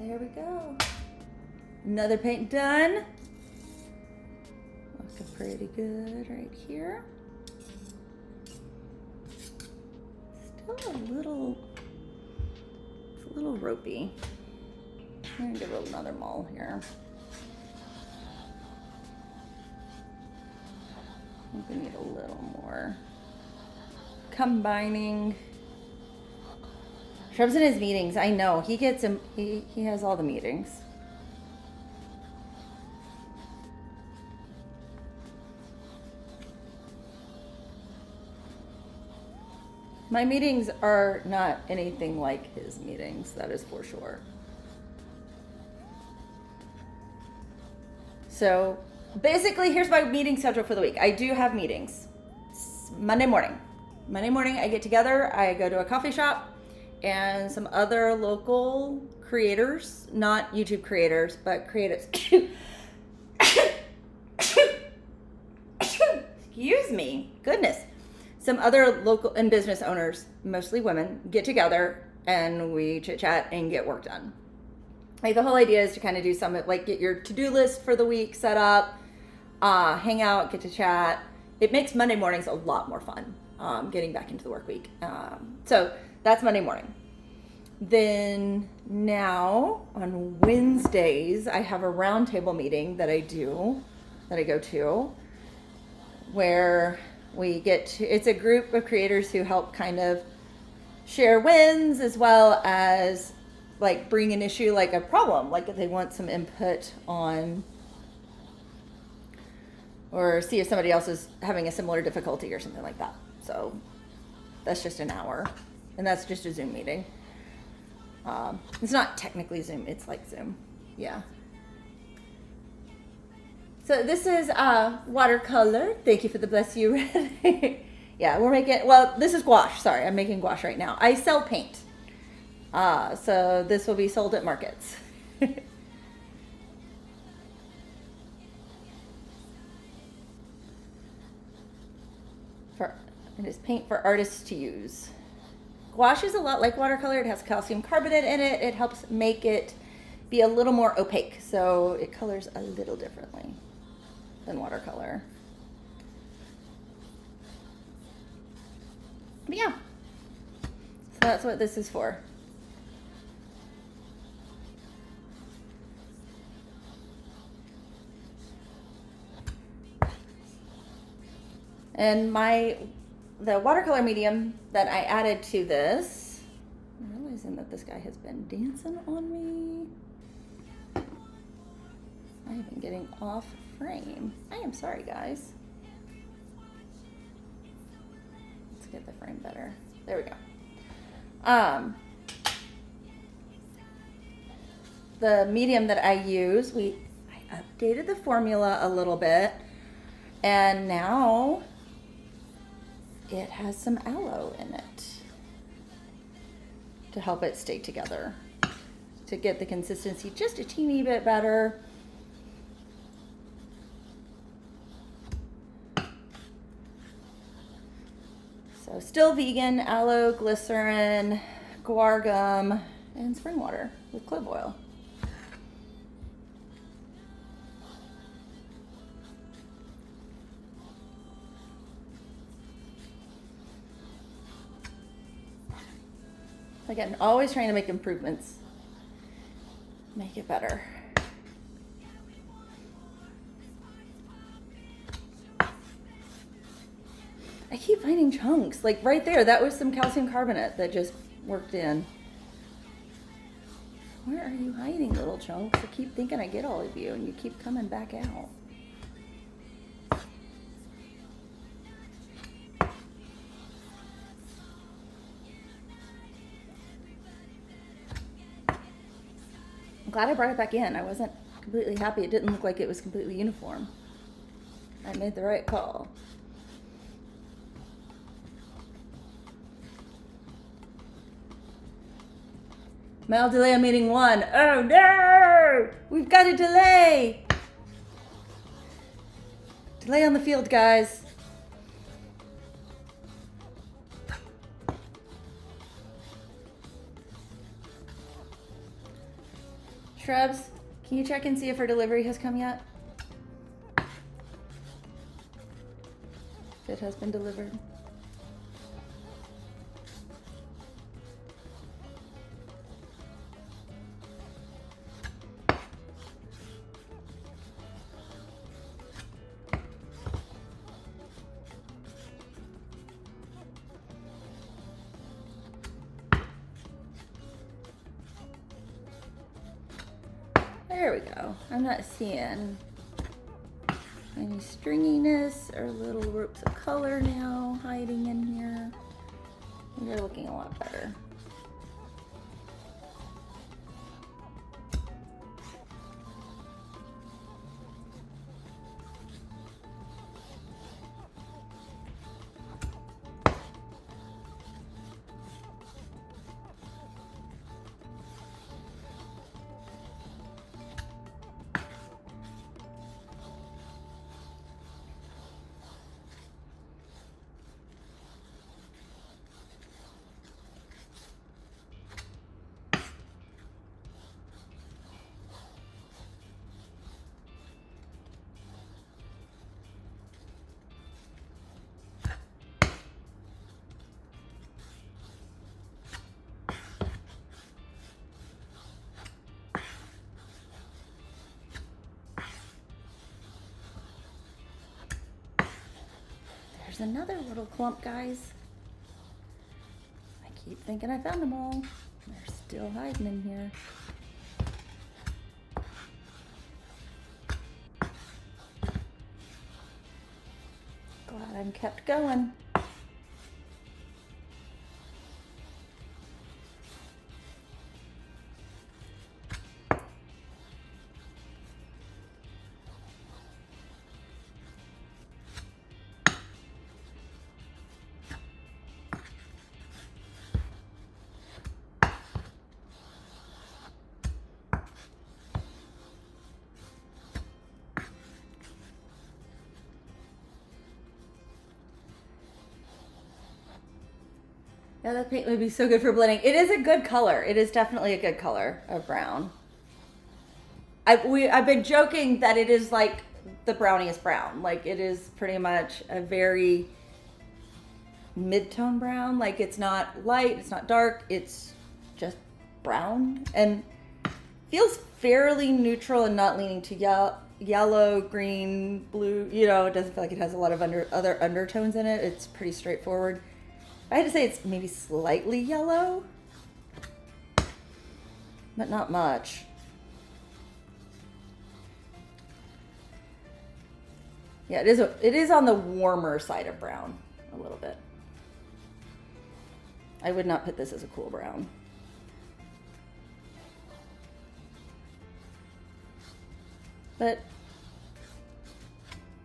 There we go. Another paint done. Looking pretty good right here. Still it's a little ropey. I'm gonna give it another mull here. I think we need a little more combining. Shrub's in his meetings. I know. He gets him. He has all the meetings. My meetings are not anything like his meetings, that is for sure. So basically, here's my meeting schedule for the week. I do have meetings. It's Monday morning. Monday morning, I get together. I go to a coffee shop and some other local creators, not YouTube creators, but creatives. Excuse me, goodness. Some other local and business owners, mostly women, get together and we chit chat and get work done. Like the whole idea is to kind of do some, like get your to-do list for the week set up, hang out, get to chat. It makes Monday mornings a lot more fun, getting back into the work week. So that's Monday morning. Then now on Wednesdays, I have a roundtable meeting that I go to, where we get to, it's a group of creators who help kind of share wins as well as like bring an issue, like a problem, like if they want some input on, or see if somebody else is having a similar difficulty or something like that. So that's just an hour, and that's just a Zoom meeting. It's not technically Zoom, it's like Zoom. Yeah. So this is watercolor. Thank you for the bless you red. Yeah, we're making, well, this is gouache. Sorry, I'm making gouache right now. I sell paint. So this will be sold at markets. It is paint for artists to use. Gouache is a lot like watercolor. It has calcium carbonate in it. It helps make it be a little more opaque, so it colors a little differently than watercolor. But yeah, so that's what this is for. And the watercolor medium that I added to this, I'm realizing that this guy has been dancing on me. I have been getting off frame. I am sorry, guys. Let's get the frame better. There we go. The medium that I use, I updated the formula a little bit, and now it has some aloe in it to help it stay together, to get the consistency just a teeny bit better. So still vegan, aloe, glycerin, guar gum, and spring water with clove oil. Again, always trying to make improvements. Make it better. I keep finding chunks. Like right there, that was some calcium carbonate that just worked in. Where are you hiding, little chunks? I keep thinking I get all of you and you keep coming back out. I'm glad I brought it back in. I wasn't completely happy. It didn't look like it was completely uniform. I made the right call. Mal delay on meeting 1. Oh no! We've got a delay! Delay on the field, guys. Shrubs, can you check and see if her delivery has come yet? If it has been delivered. There we go. I'm not seeing any stringiness or little ropes of color now hiding in here. You're looking a lot better. There's another little clump, guys. I keep thinking I found them all. They're still hiding in here. Glad I'm kept going. Yeah, that paint would be so good for blending. It is a good color. It is definitely a good color of brown. I've been joking that it is like the browniest brown. Like it is pretty much a very mid-tone brown. Like it's not light, it's not dark, it's just brown and feels fairly neutral and not leaning to yellow, green, blue. You know, it doesn't feel like it has a lot of other undertones in it. It's pretty straightforward. I had to say it's maybe slightly yellow, but not much. Yeah, it is on the warmer side of brown a little bit. I would not put this as a cool brown. But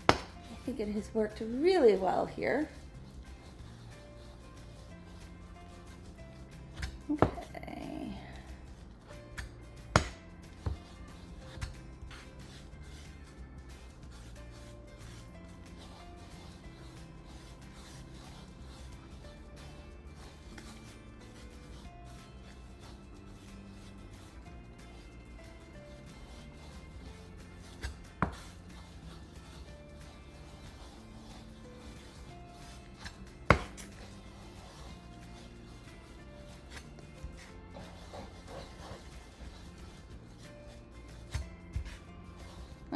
I think it has worked really well here. Okay.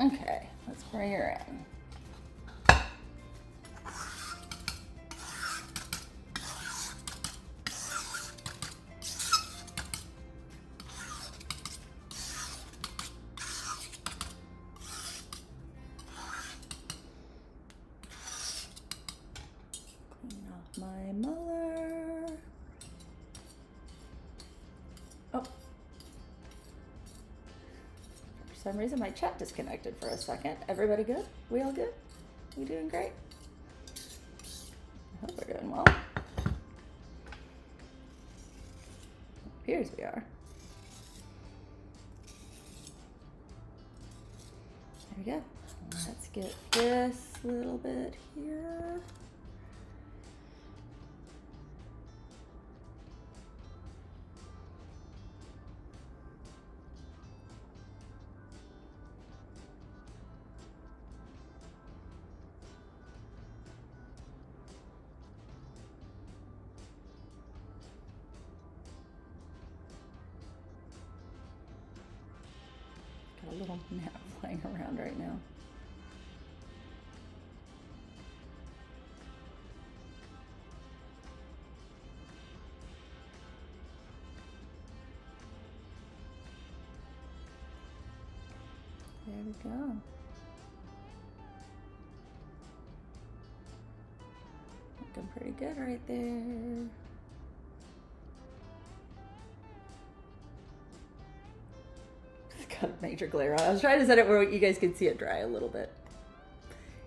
Okay, let's bring her in. Clean off my muller. Oh. For some reason my chat disconnected for a second. Everybody good? We all good? We doing great? I hope we're doing well. Appears we are. There we go. Let's get this little bit here. Got a little gnat flying around right now. There we go. Looking pretty good right there. It's got a major glare on. I was trying to set it where you guys could see it dry a little bit.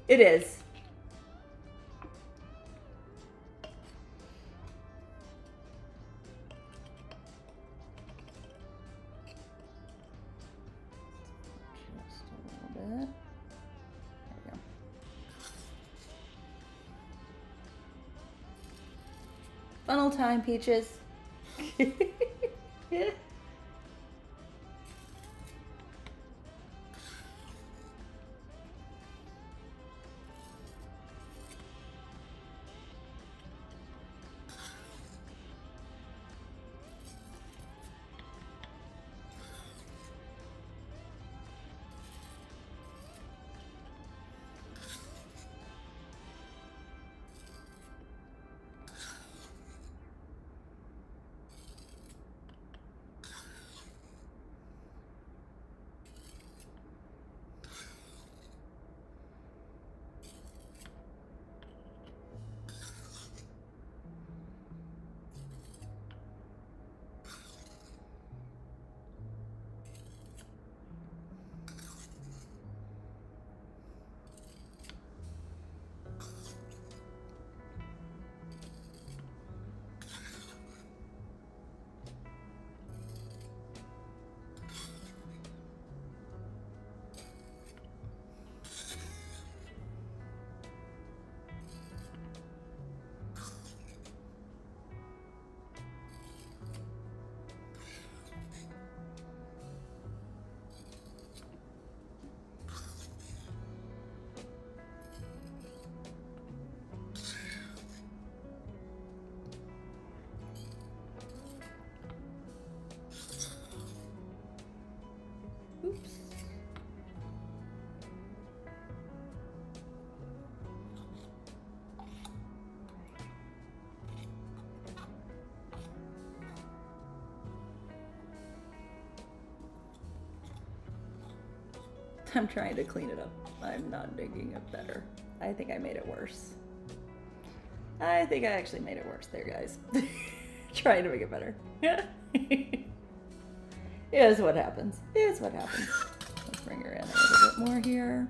It is. Just a little bit. There we go. Funnel time, Peaches. Yeah. Oops. I'm trying to clean it up. I'm not making it better. I think I made it worse. I think I actually made it worse there, guys. Trying to make it better. Here's what happens. Here's what happens. Let's bring her in a little bit more here.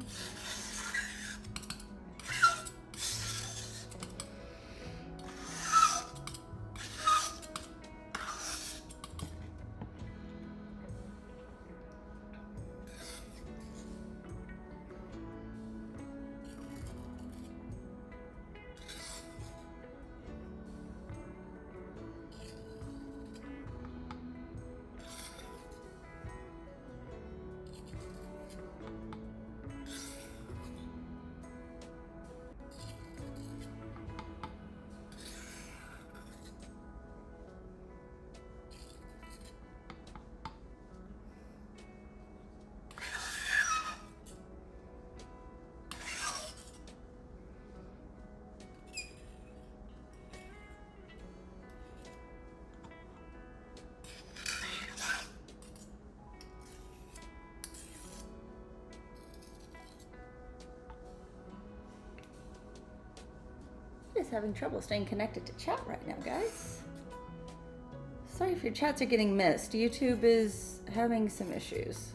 having trouble staying connected to chat right now, guys. Sorry if your chats are getting missed. YouTube is having some issues.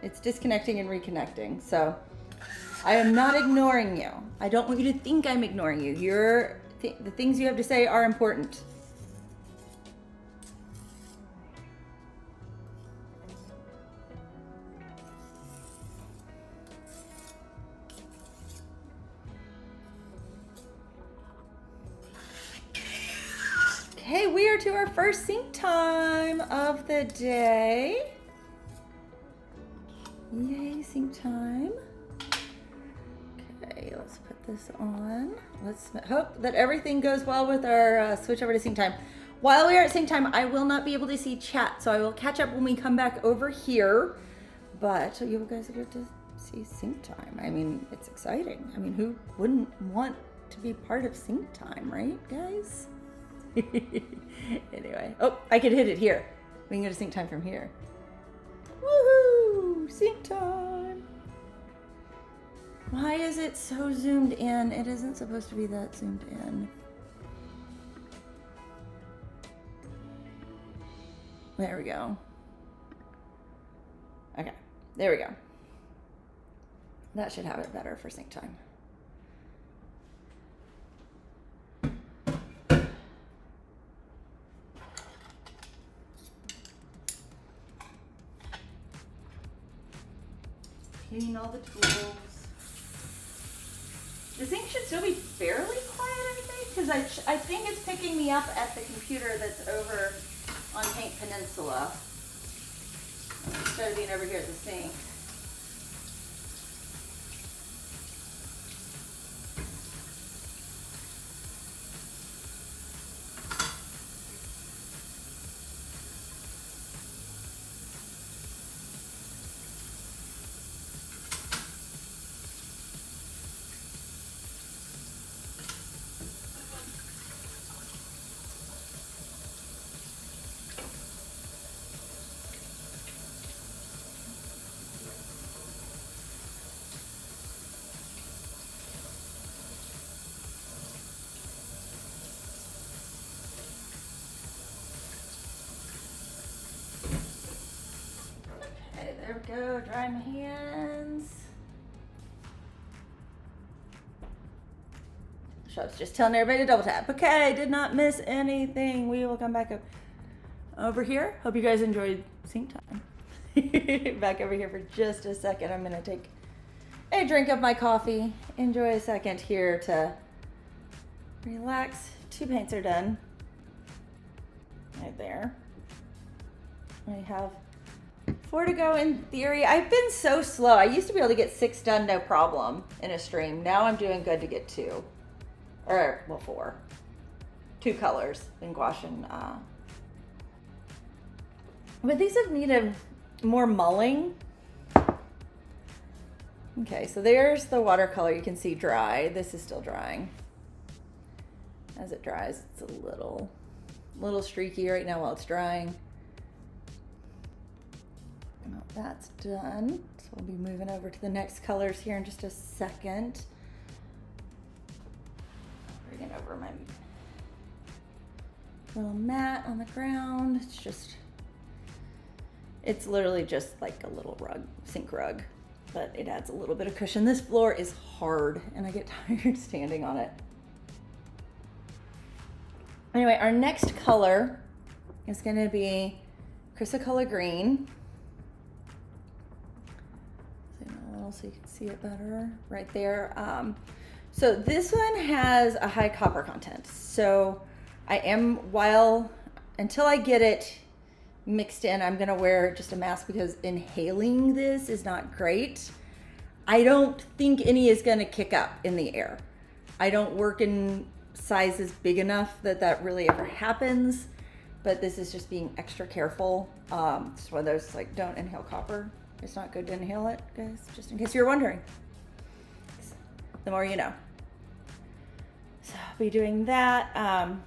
It's disconnecting and reconnecting, so I am not ignoring you. I don't want you to think I'm ignoring you. The things you have to say are important. Okay, we are to our first sync time of the day. Yay, sync time. Okay, let's put this on. Let's hope that everything goes well with our switch over to sync time. While we are at sync time, I will not be able to see chat, so I will catch up when we come back over here. But you guys get to see sync time. I mean, it's exciting. I mean, who wouldn't want to be part of sync time, right, guys? Anyway, oh, I could hit it here. We can go to sync time from here. Woohoo! Sync time! Why is it so zoomed in? It isn't supposed to be that zoomed in. There we go. Okay, there we go. That should have it better for sync time. Clean all the tools. The sync should still be fairly quiet, I think, because I think it's picking me up at the computer that's over on Paint Peninsula instead of being over here at the sink. There we go, dry my hands. Shop's just telling everybody to double tap. Okay, did not miss anything. We will come back up over here. Hope you guys enjoyed sync time. Back over here for just a second. I'm gonna take a drink of my coffee. Enjoy a second here to relax. 2 paints are done. Right there. I have 4 to go in theory. I've been so slow. I used to be able to get 6 done no problem in a stream. Now I'm doing good to get 2. Or, well, 4. 2 colors in gouache and but these have needed more mulling. Okay, so there's the watercolor. You can see dry. This is still drying. As it dries, it's a little streaky right now while it's drying. Well, that's done. So we'll be moving over to the next colors here in just a second. Bringing over my little mat on the ground. It's literally just like a little rug, sink rug, but it adds a little bit of cushion. This floor is hard and I get tired standing on it. Anyway, our next color is going to be Chrysocolla Green. So you can see it better right there. So this one has a high copper content. So until I get it mixed in, I'm gonna wear just a mask because inhaling this is not great. I don't think any is gonna kick up in the air. I don't work in sizes big enough that really ever happens, but this is just being extra careful. It's one of those like, don't inhale copper. It's not good to inhale it, guys, just in case you're wondering. The more you know. So I'll be doing that. You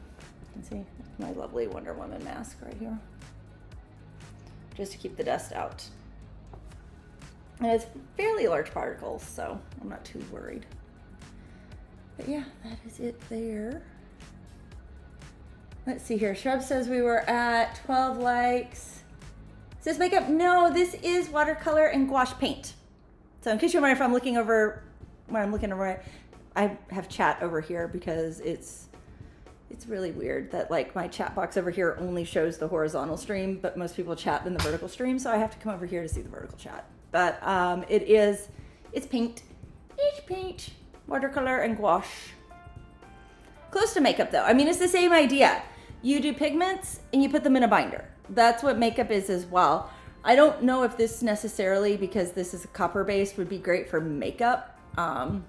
can see my lovely Wonder Woman mask right here. Just to keep the dust out. And it's fairly large particles, so I'm not too worried. But yeah, that is it there. Let's see here. Shrub says we were at 12 likes. Is this makeup? No, this is watercolor and gouache paint. So in case you're wondering if I'm looking over, when I'm looking over, I have chat over here because it's really weird that like my chat box over here only shows the horizontal stream, but most people chat in the vertical stream. So I have to come over here to see the vertical chat. But it's paint. It's paint. Watercolor and gouache. Close to makeup though. I mean, it's the same idea. You do pigments and you put them in a binder. That's what makeup is as well. I don't know if this necessarily, because this is a copper based, would be great for makeup. If I'm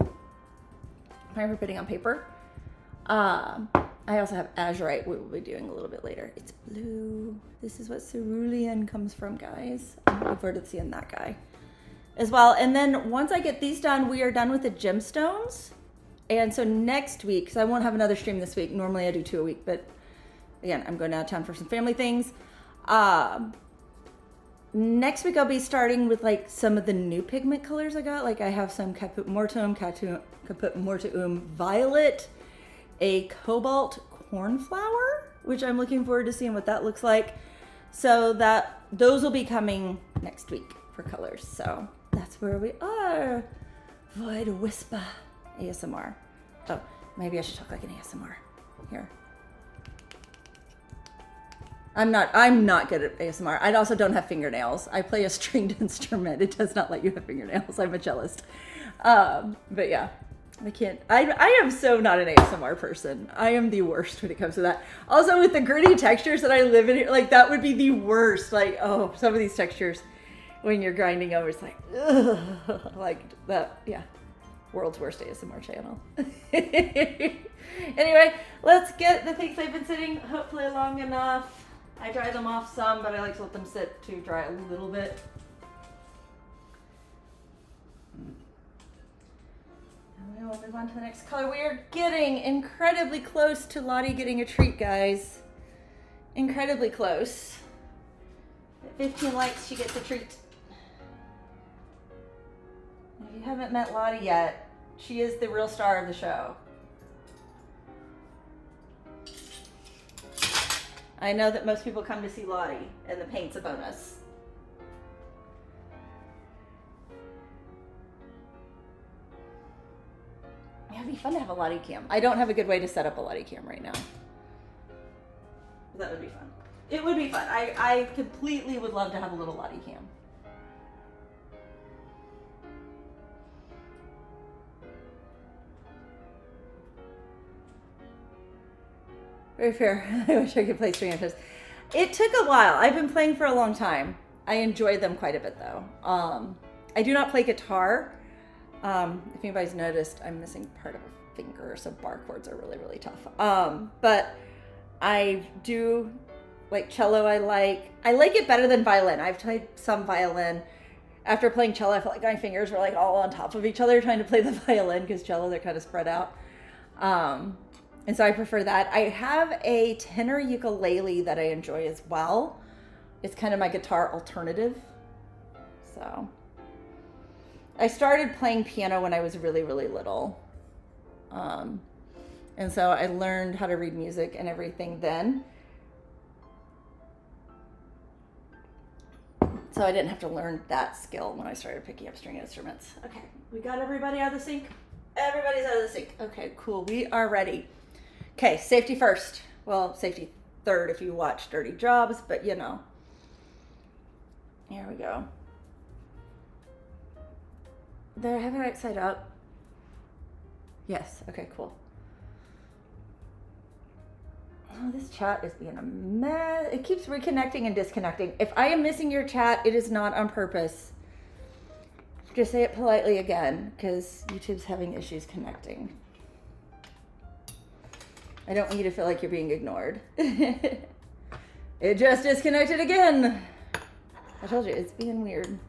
ever putting on paper. I also have Azurite, we will be doing a little bit later. It's blue. This is what cerulean comes from, guys. I'm looking forward to seeing that guy as well. And then once I get these done, we are done with the gemstones. And so next week, because I won't have another stream this week. Normally I do 2 a week, but again, I'm going out of town for some family things. Next week I'll be starting with like some of the new pigment colors I got. Like I have some Caput Mortuum Violet, a Cobalt Cornflower, which I'm looking forward to seeing what that looks like. So those will be coming next week for colors. So that's where we are. Void Whisper ASMR. Oh, maybe I should talk like an ASMR. Here. I'm not good at ASMR. I also don't have fingernails. I play a stringed instrument. It does not let you have fingernails. I'm a cellist. But yeah, I can't. I am so not an ASMR person. I am the worst when it comes to that. Also with the gritty textures that I live in here, like that would be the worst. Like, oh, some of these textures when you're grinding over, it's like, ugh, like that. Yeah. World's worst ASMR channel. Anyway, let's get the things they've been sitting hopefully long enough. I dry them off some, but I like to let them sit to dry a little bit. And we will move on to the next color. We are getting incredibly close to Lottie getting a treat, guys. Incredibly close. At 15 likes, she gets a treat. If you haven't met Lottie yet, she is the real star of the show. I know that most people come to see Lottie, and the paint's a bonus. It'd be fun to have a Lottie cam. I don't have a good way to set up a Lottie cam right now. That would be fun. It would be fun. I completely would love to have a little Lottie cam. Very fair. I wish I could play string instruments. It took a while. I've been playing for a long time. I enjoyed them quite a bit though. I do not play guitar. If anybody's noticed, I'm missing part of a finger, so bar chords are really, really tough. But I do like cello. I like it better than violin. I've played some violin. After playing cello, I felt like my fingers were like all on top of each other trying to play the violin, because cello, they're kind of spread out. And so I prefer that. I have a tenor ukulele that I enjoy as well. It's kind of my guitar alternative. So I started playing piano when I was really, really little. And so I learned how to read music and everything then. So I didn't have to learn that skill when I started picking up string instruments. Okay, we got everybody out of the sink? Everybody's out of the sink. Okay, cool, we are ready. Okay, safety first. Well, safety third if you watch Dirty Jobs, but you know. Here we go. Did I have it right side up? Yes, okay, cool. Oh, this chat is being a mess. It keeps reconnecting and disconnecting. If I am missing your chat, it is not on purpose. Just say it politely again, because YouTube's having issues connecting. I don't want you to feel like you're being ignored. It just disconnected again. I told you, it's being weird.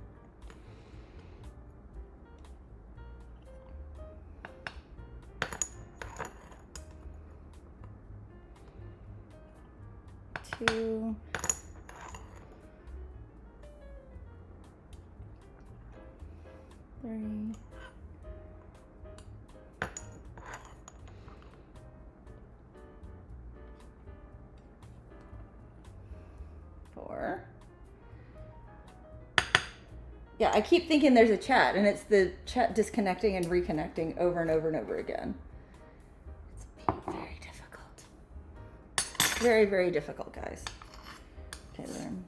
Two. Three. Yeah, I keep thinking there's a chat, and it's the chat disconnecting and reconnecting over and over and over again. It's very difficult. Very, very difficult, guys. Okay, learn.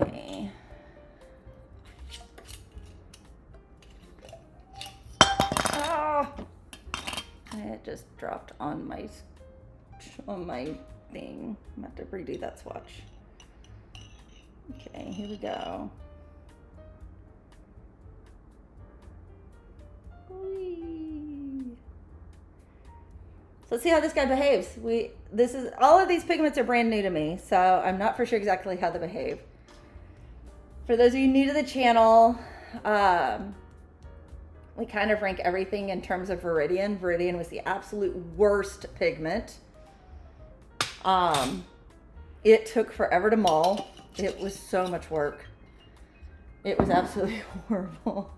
Okay. Oh, it just dropped on my thing. I'm gonna have to redo that swatch. Okay, here we go. Whee. So let's see how this guy behaves. All of these pigments are brand new to me, so I'm not for sure exactly how they behave. For those of you new to the channel, we kind of rank everything in terms of Viridian. Viridian was the absolute worst pigment. It took forever to mull. It was so much work. It was absolutely horrible.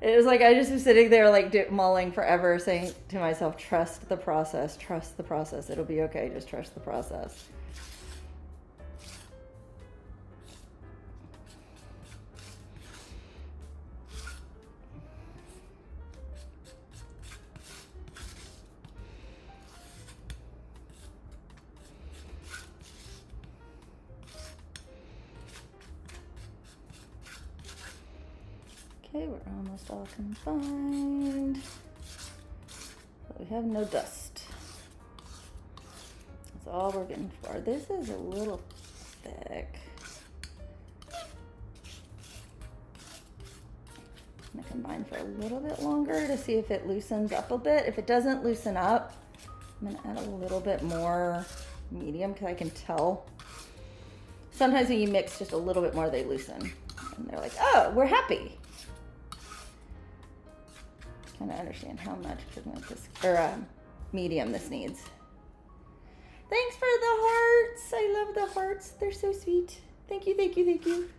It was like I just was sitting there like mulling forever, saying to myself, trust the process, trust the process. It'll be okay, just trust the process. Okay, we're almost all combined. But we have no dust. That's all we're getting for. This is a little thick. I'm gonna combine for a little bit longer to see if it loosens up a bit. If it doesn't loosen up, I'm gonna add a little bit more medium because I can tell. Sometimes when you mix just a little bit more, they loosen. And they're like, oh, we're happy. Kind of understand how much pigment this, or medium this needs. Thanks for the hearts. I love the hearts. They're so sweet. Thank you, thank you, thank you.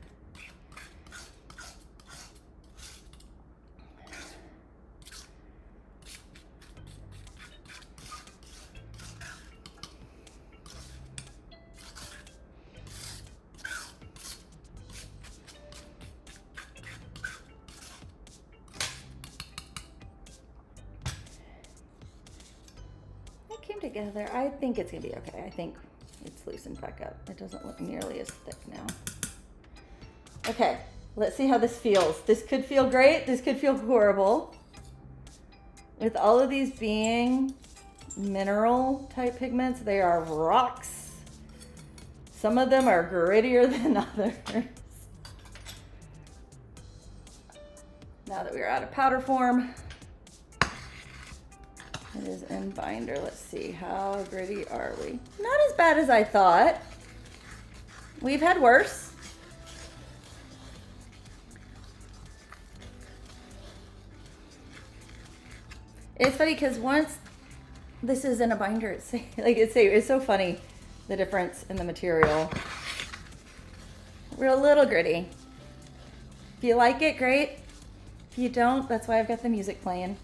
Together. I think it's gonna be okay. I think it's loosened back up. It doesn't look nearly as thick now. Okay, let's see how this feels. This could feel great. This could feel horrible. With all of these being mineral type pigments, they are rocks. Some of them are grittier than others. Now that we're out of powder form, it is in binder. Let's see, how gritty are we? Not as bad as I thought. We've had worse. It's funny because once this is in a binder, it's so funny, the difference in the material. We're a little gritty. If you like it, great. If you don't, that's why I've got the music playing.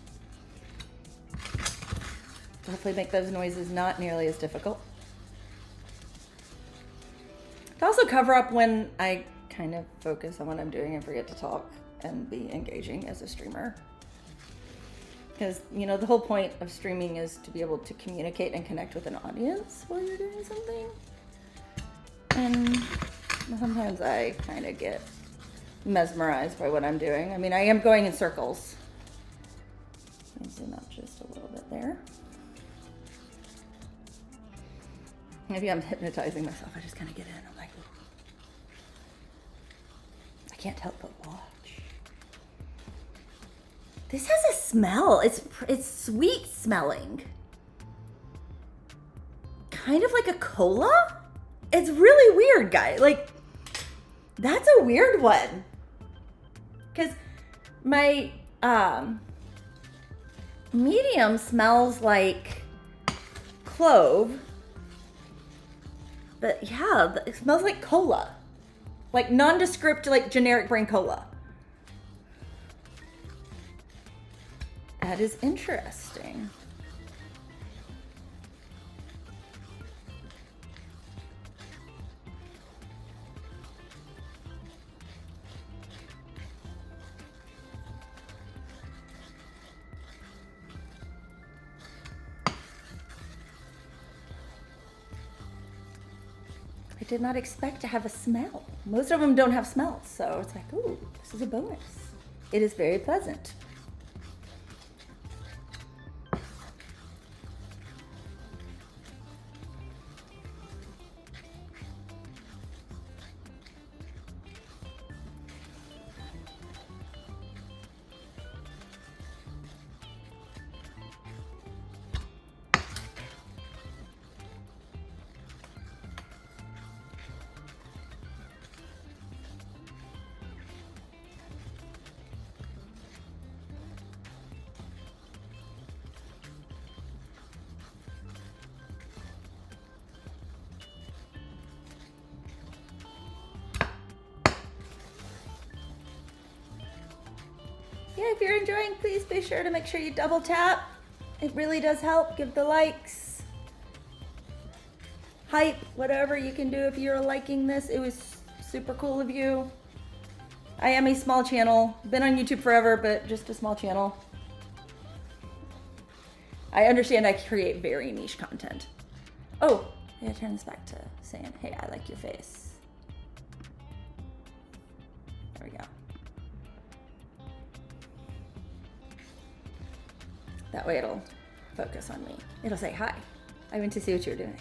Hopefully make those noises not nearly as difficult. To also cover up when I kind of focus on what I'm doing and forget to talk and be engaging as a streamer. Because, you know, the whole point of streaming is to be able to communicate and connect with an audience while you're doing something. And sometimes I kind of get mesmerized by what I'm doing. I mean, I am going in circles. Let me zoom up just a little bit there. Maybe I'm hypnotizing myself. I just kind of get in. I'm like, I can't help but watch. This has a smell. It's sweet smelling. Kind of like a cola. It's really weird, guys. Like, that's a weird one. Because my medium smells like clove. But yeah, it smells like cola. like nondescript, like generic Brancola. That is interesting. I did not expect to have a smell. Most of them don't have smells, so it's like, ooh, this is a bonus. It is very pleasant. Yeah, if you're enjoying, please be sure to make sure you double tap. It really does help. Give the likes, hype, whatever you can do if you're liking this. It was super cool of you. I am a small channel. Been on YouTube forever, but just a small channel. I understand I create very niche content. Oh, I gotta turn this back to saying, hey, I like your face. There we go. That way it'll focus on me. It'll say, hi, I went to see what you're doing.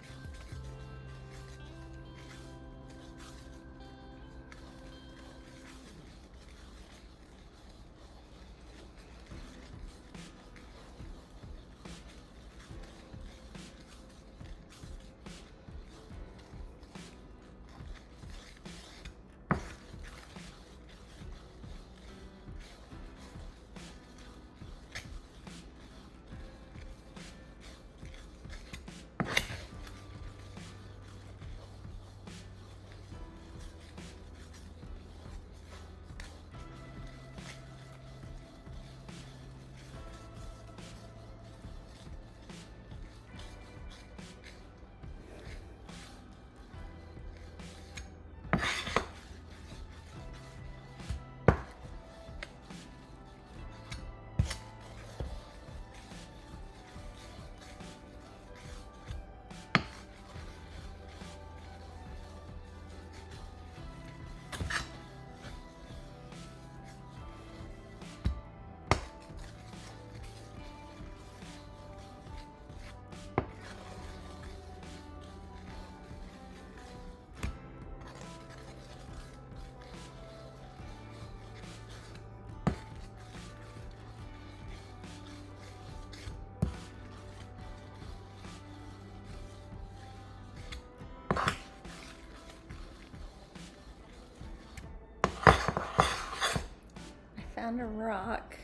Found a rock.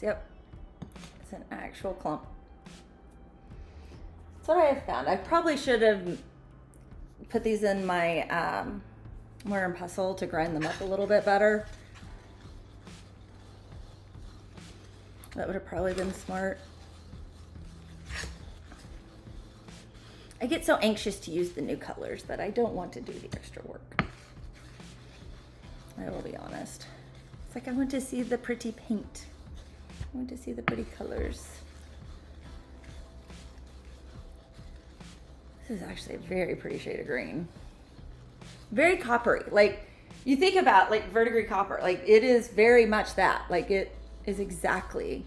Yep, it's an actual clump. That's what I have found. I probably should have put these in my mortar and pestle to grind them up a little bit better. That would have probably been smart. I get so anxious to use the new colors that I don't want to do the extra work. I will be honest. It's like I want to see the pretty paint. I want to see the pretty colors. This is actually a very pretty shade of green. Very coppery. Like, you think about like verdigris copper. Like, it is very much that. Like, it is exactly.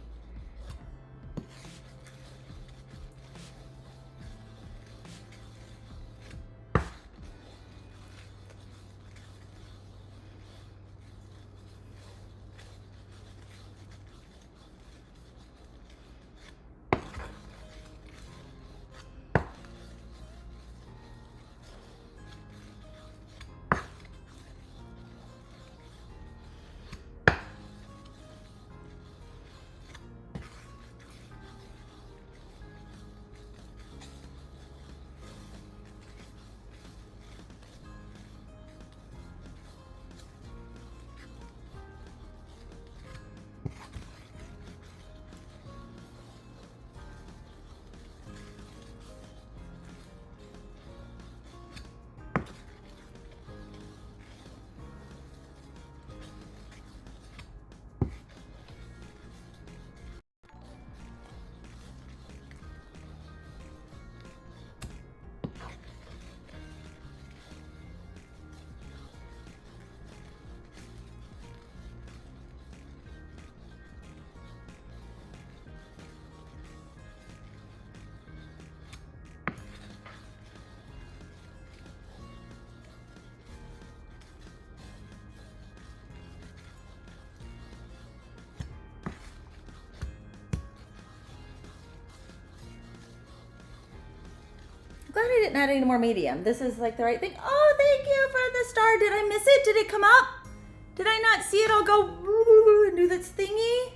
didn't add any more medium. This is like the right thing. Oh, thank you for the star. Did I miss it? Did it come up? Did I not see it all go and do this thingy?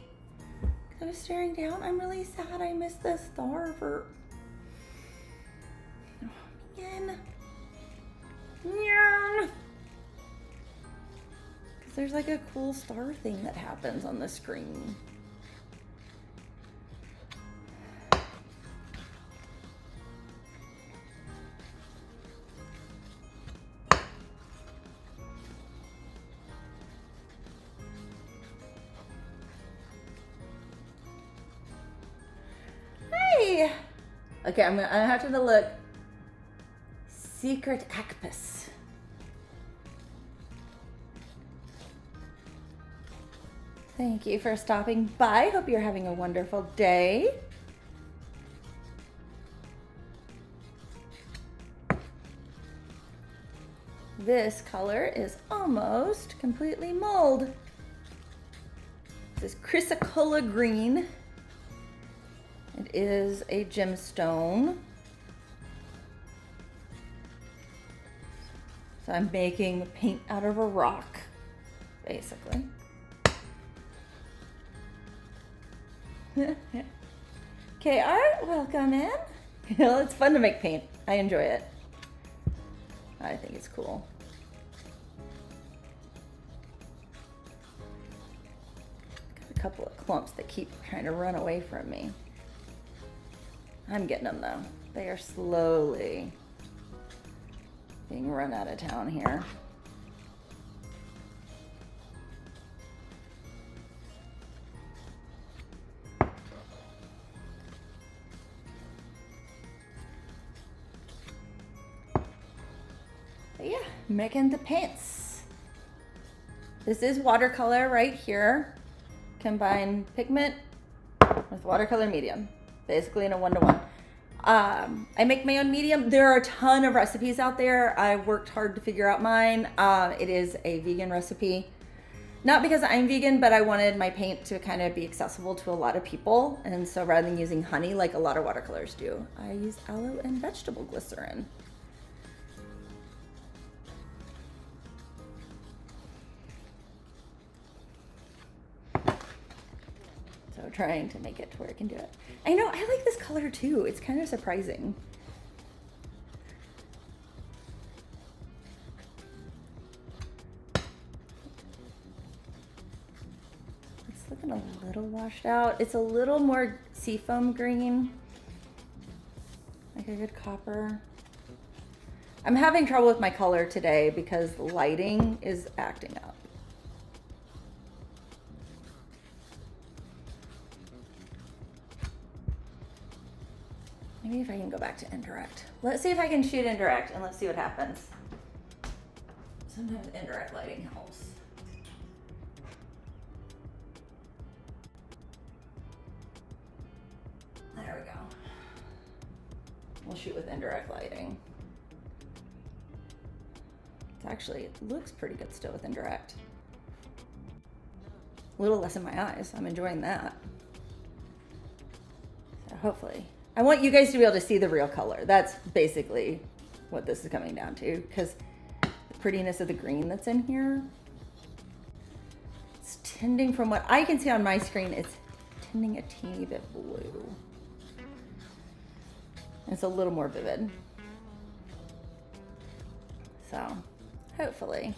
I was staring down. I'm really sad I missed the star for... Oh, man. Because there's like a cool star thing that happens on the screen. Okay, I'm gonna have to look. Secret Acpus. Thank you for stopping by. Hope you're having a wonderful day. This color is almost completely mulled. This is Chrysocolla Green. It is a gemstone. So I'm making paint out of a rock, basically. Okay, Art, welcome in. Well, it's fun to make paint. I enjoy it. I think it's cool. Got a couple of clumps that keep trying to run away from me. I'm getting them though. They are slowly being run out of town here. But yeah, making the paints. This is watercolor right here. Combine pigment with watercolor medium. Basically in a 1-to-1. I make my own medium. There are a ton of recipes out there. I worked hard to figure out mine. It is a vegan recipe. Not because I'm vegan, but I wanted my paint to kind of be accessible to a lot of people. And so rather than using honey like a lot of watercolors do, I use aloe and vegetable glycerin. So trying to make it to where I can do it. I know, I like this color too. It's kind of surprising. It's looking a little washed out. It's a little more seafoam green. Like a good copper. I'm having trouble with my color today because the lighting is acting up. Maybe if I can go back to indirect. Let's see if I can shoot indirect and let's see what happens. Sometimes indirect lighting helps. There we go. We'll shoot with indirect lighting. It's actually, it looks pretty good still with indirect. A little less in my eyes. I'm enjoying that. So hopefully. I want you guys to be able to see the real color. That's basically what this is coming down to, because the prettiness of the green that's in here, it's tending, from what I can see on my screen, it's tending a teeny bit blue. It's a little more vivid. So hopefully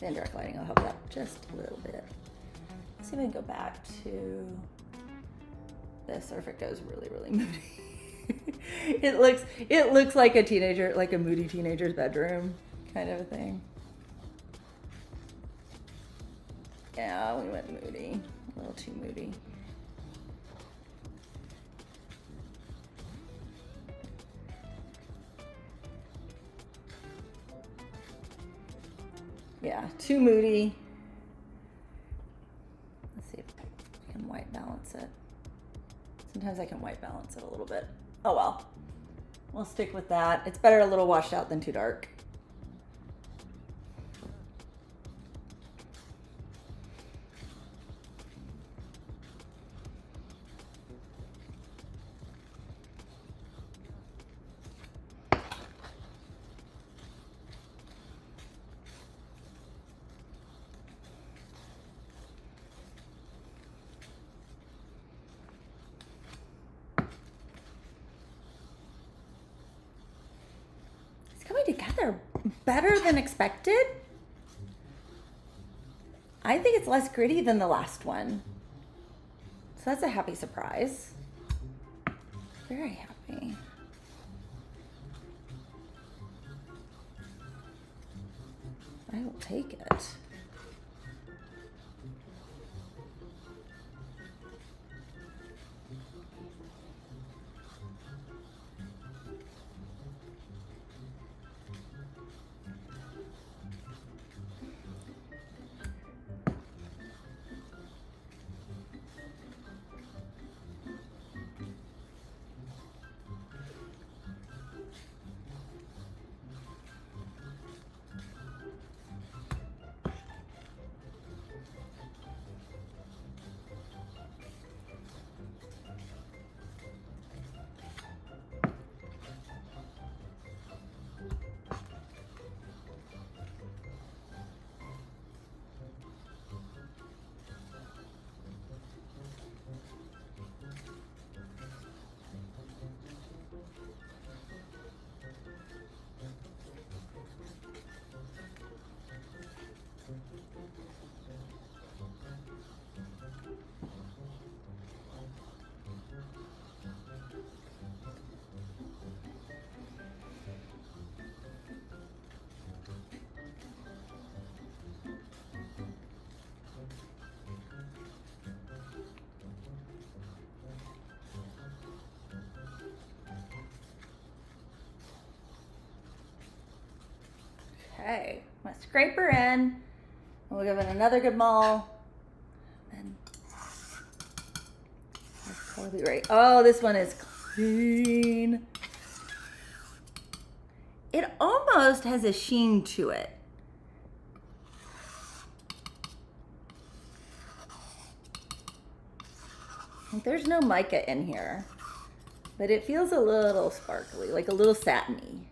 the indirect lighting will help that just a little bit. Let's see if I can go back to this, or if it goes really, really moody. It looks like a teenager, like a moody teenager's bedroom kind of a thing. Yeah, we went moody, a little too moody. Yeah, too moody. Let's see if I can white balance it. Sometimes I can white balance it a little bit. Oh well, we'll stick with that. It's better a little washed out than too dark. coming together better than expected. I think it's less gritty than the last one. So that's a happy surprise. Very happy. I will take it. Okay, I'm gonna scrape her in, and we'll give it another good mull. And that's probably right. Oh, this one is clean. It almost has a sheen to it. Like, there's no mica in here, but it feels a little sparkly, like a little satiny.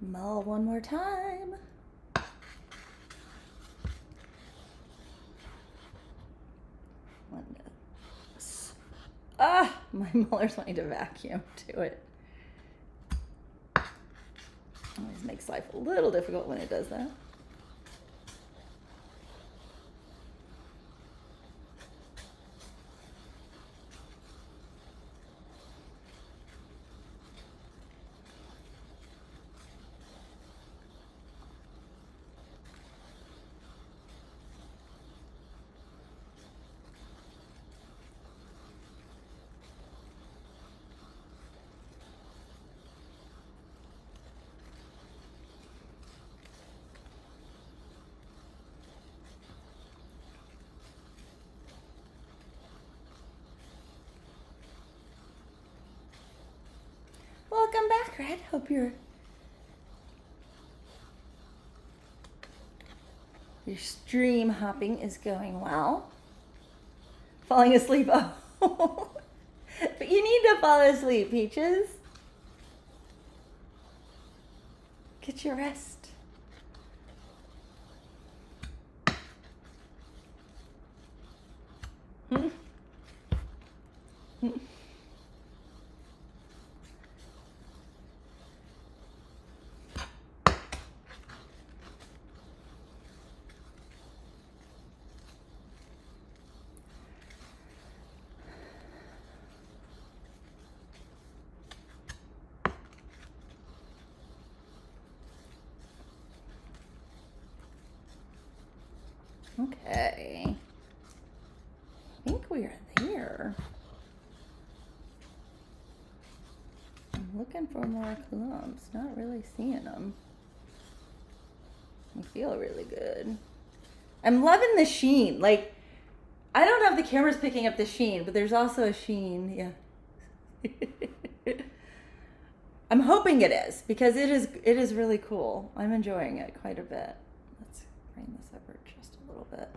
Mull one more time. Ah, my muller's wanting to vacuum to it. Always makes life a little difficult when it does that. Welcome back, Red. Hope your stream hopping is going well. Falling asleep. Oh, but you need to fall asleep, Peaches. Get your rest. Okay, I think we are there. Looking for more clumps, not really seeing them. I feel really good. I'm loving the sheen. Like, I don't know if the camera's picking up the sheen, but there's also a sheen, yeah. I'm hoping it is, because it is really cool. I'm enjoying it quite a bit. Let's bring this over just a little bit.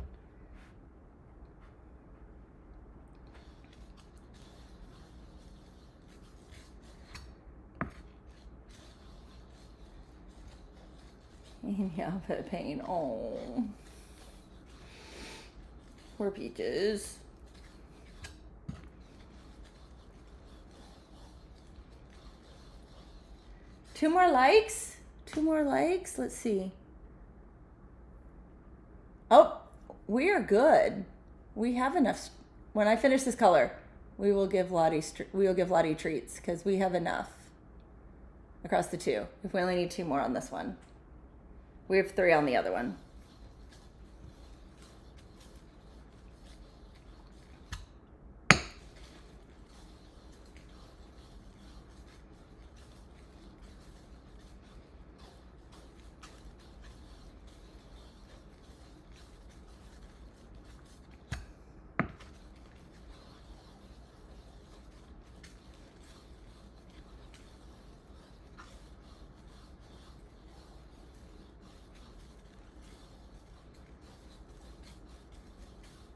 Yeah, I'll put paint. Oh, poor Peaches. Two more likes? Two more likes? Let's see. Oh, we are good. We have enough. When I finish this color, we will give Lottie treats because we have enough across the two. If we only need two more on this one. We have 3 on the other one.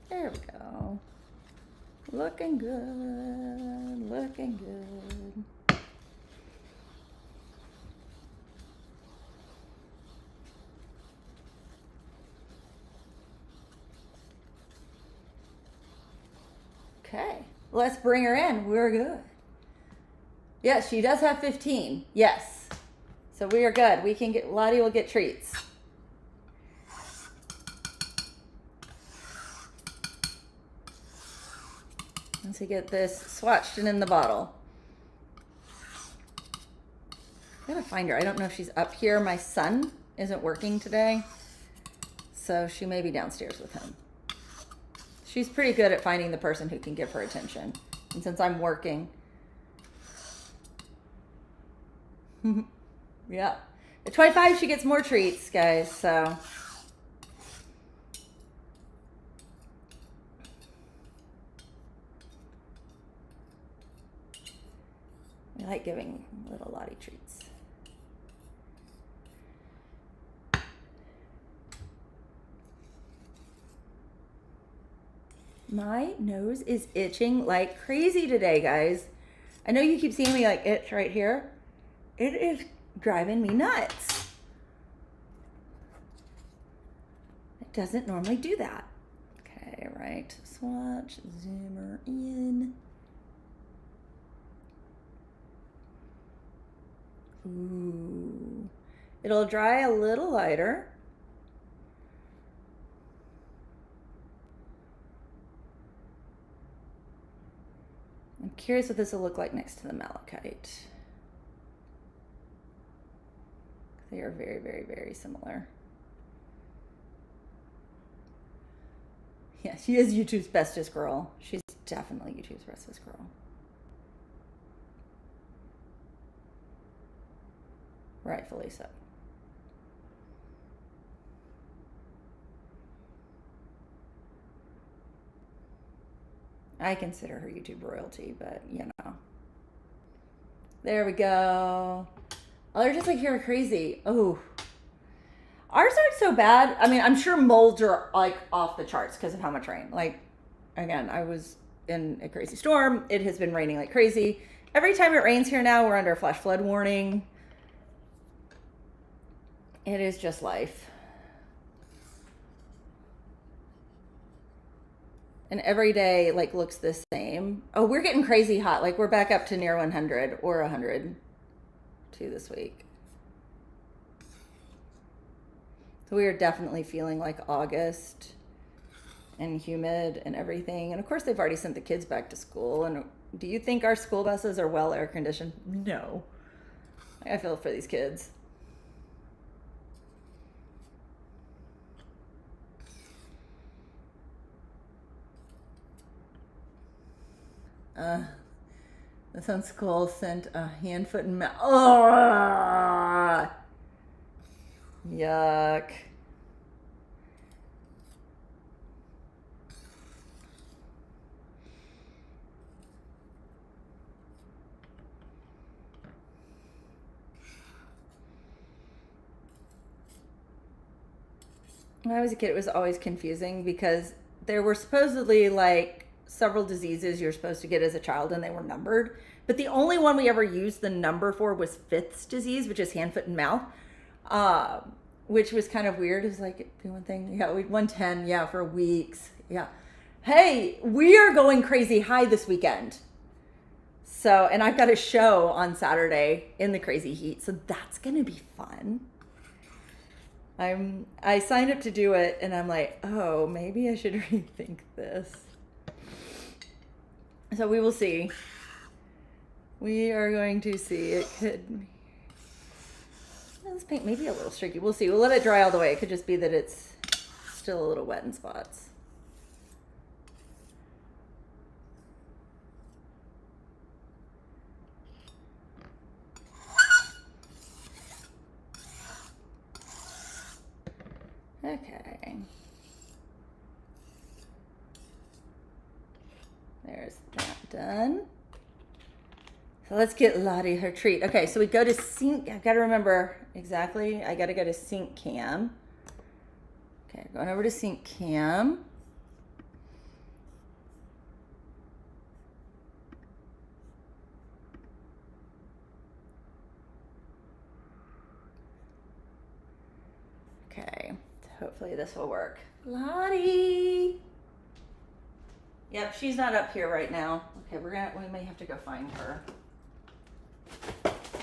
There we go. Looking good, looking good. Okay, let's bring her in. We're good. Yes, she does have 15. Yes. So we are good. We can get, Lottie will get treats. Once we get this swatched and in the bottle. I gotta find her. I don't know if she's up here. My son isn't working today, so she may be downstairs with him. She's pretty good at finding the person who can give her attention. And since I'm working, yeah. At 25, she gets more treats, guys, so. I like giving little Lottie treats. My nose is itching like crazy today, guys. I know you keep seeing me like itch right here. It is driving me nuts. It doesn't normally do that. Okay, right. Swatch, zoomer in. Ooh. It'll dry a little lighter. I'm curious what this will look like next to the malachite. They are very, very, very similar. Yeah, she is YouTube's bestest girl. She's definitely YouTube's bestest girl. Rightfully so. I consider her YouTube royalty, but you know. There we go. Oh, they're just like here crazy. Oh. Ours aren't so bad. I mean, I'm sure molds are like off the charts because of how much rain. Like, again, I was in a crazy storm. It has been raining like crazy. Every time it rains here now, we're under a flash flood warning. It is just life. And every day like looks the same. Oh, we're getting crazy hot. Like we're back up to near 100 or 102 this week. So we are definitely feeling like August and humid and everything. And of course they've already sent the kids back to school. And do you think our school buses are well air conditioned? No. I feel for these kids. This one's cool. Scent hand, foot, and mouth. Oh, yuck. When I was a kid, it was always confusing because there were supposedly like several diseases you're supposed to get as a child and they were numbered. But the only one we ever used the number for was Fifth's disease, which is hand, foot, and mouth, which was kind of weird. It was like, do one thing. Yeah, 110. Yeah, for weeks. Yeah. Hey, we are going crazy high this weekend. So, and I've got a show on Saturday in the crazy heat. So that's going to be fun. I signed up to do it and I'm like, oh, maybe I should rethink this. So we will see. We are going to see. It could, this paint may be a little streaky. We'll see. We'll let it dry all the way. It could just be that it's still a little wet in spots. Okay. There's that done. So let's get Lottie her treat. Okay, so we go to sync. I've got to remember exactly. I got to go to sync cam. Okay, going over to sync cam. Okay, hopefully this will work. Lottie. Yep, she's not up here right now. Okay, we may have to go find her.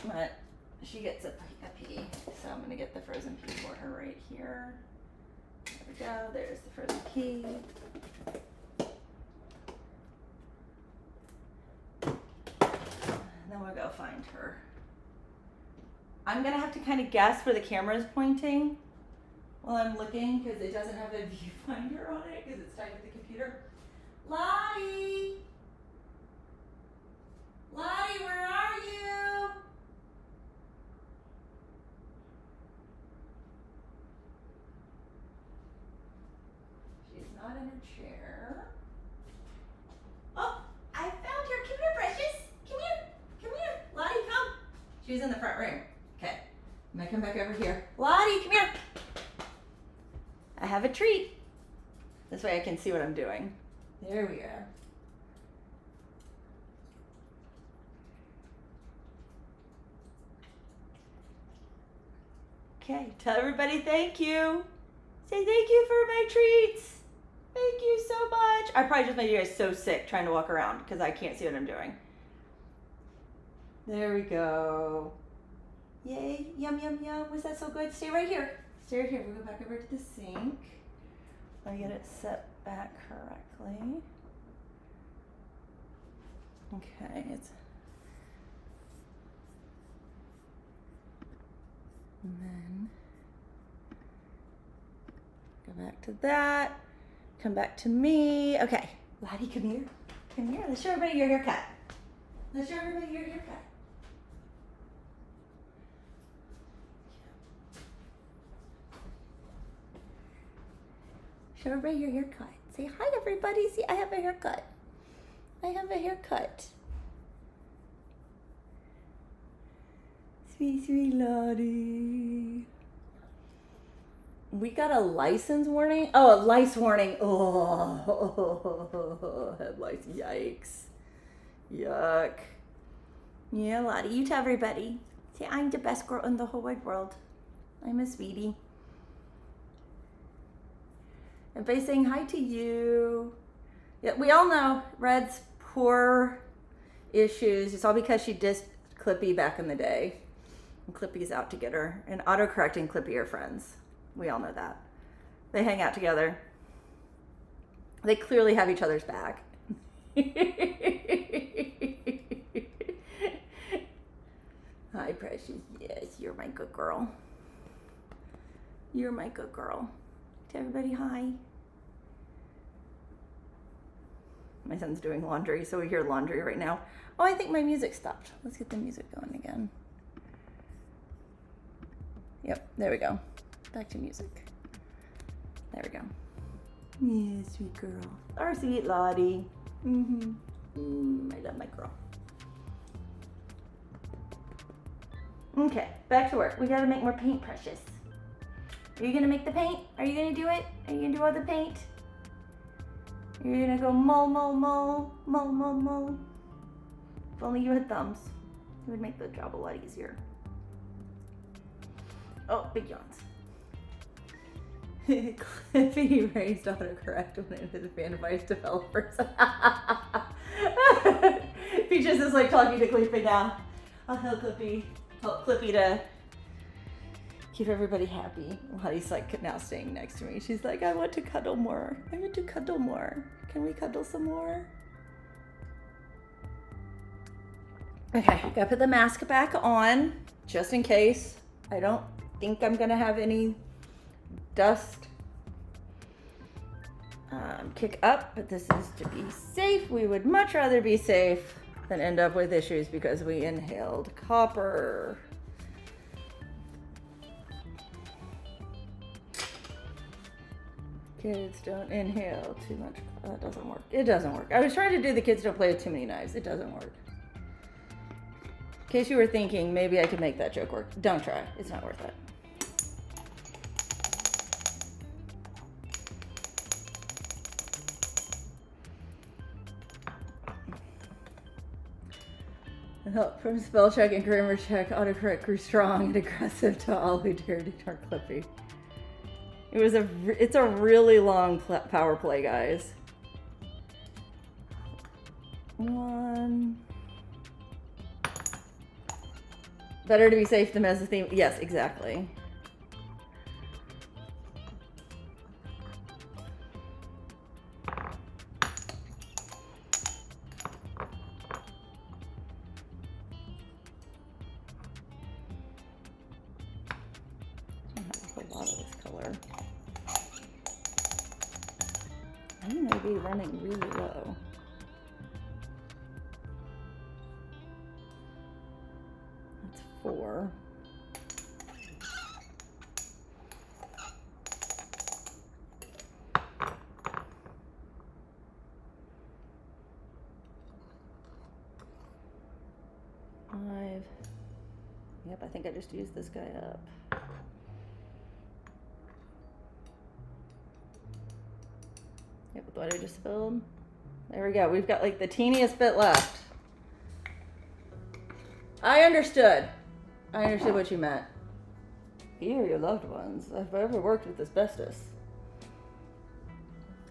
But she gets a pea, so I'm gonna get the frozen pea for her right here. There we go, there's the frozen pea. And then we'll go find her. I'm gonna have to kind of guess where the camera is pointing while I'm looking because it doesn't have a viewfinder on it because it's tied to the computer. Lottie! Lottie, where are you? She's not in her chair. Oh, I found her. Come here, precious. Come here. Come here. Lottie, come. She's in the front room. Okay. I'm going to come back over here. Lottie, come here. I have a treat. This way I can see what I'm doing. There we are. Okay, tell everybody thank you. Say thank you for my treats. Thank you so much. I probably just made you guys so sick trying to walk around because I can't see what I'm doing. There we go. Yay, yum, yum, yum. Was that so good? Stay right here. Stay right here. We'll go back over to the sink. Let me get it set back correctly. Okay, and then go back to that. Come back to me. Okay, Lottie, come here. Come here. Let's show everybody your haircut. Let's show everybody your haircut. Show everybody your haircut. Say hi, everybody. See, I have a haircut. I have a haircut. Sweet, sweet Lottie. We got a license warning. Oh, a lice warning. Oh, head lice. Yikes. Yuck. Yeah, Lottie, you tell everybody. Say, I'm the best girl in the whole wide world. I'm a sweetie. Everybody's saying hi to you. Yeah, we all know Red's poor issues. It's all because she dissed Clippy back in the day. And Clippy's out to get her. And autocorrect and Clippy are friends. We all know that. They hang out together. They clearly have each other's back. Hi, Precious. Yes, you're my good girl. You're my good girl. Tell everybody hi. My son's doing laundry, so we hear laundry right now. Oh, I think my music stopped. Let's get the music going again. Yep, there we go. Back to music. There we go. Yeah, sweet girl. Our sweet Lottie. I love my girl. Okay, back to work. We gotta make more paint brushes. Are you gonna make the paint? Are you gonna do it? Are you gonna do all the paint? You're gonna go mull, mull, mull, mull, mull, mull. If only you had thumbs. It would make the job a lot easier. Oh, big yawns. Clippy raised autocorrect when it was a fan of ice developers. Peaches is like talking to Clippy now. I'll help Clippy to keep everybody happy. Lottie's like now staying next to me. She's like, I want to cuddle more. I want to cuddle more. Can we cuddle some more? Okay, gotta put the mask back on just in case. I don't think I'm gonna have any dust kick up, but this is to be safe. We would much rather be safe than end up with issues because we inhaled copper. Kids don't inhale too much. That doesn't work. It doesn't work. I was trying to do the kids don't play with too many knives. It doesn't work. In case you were thinking maybe I could make that joke work, don't try. It's not worth it. Help from spell check and grammar check, autocorrect grew strong and aggressive to all who dared ignore Clippy. It's a really long power play, guys. One. Better to be safe than mess with theme. Yes, exactly. A lot of this color. I may be running really low. That's 4. Five. Yep, I think I just used this guy up. Yep, with what I just spilled. There we go. We've got like the teeniest bit left. I understood what you meant. You or your loved ones. I've ever worked with asbestos.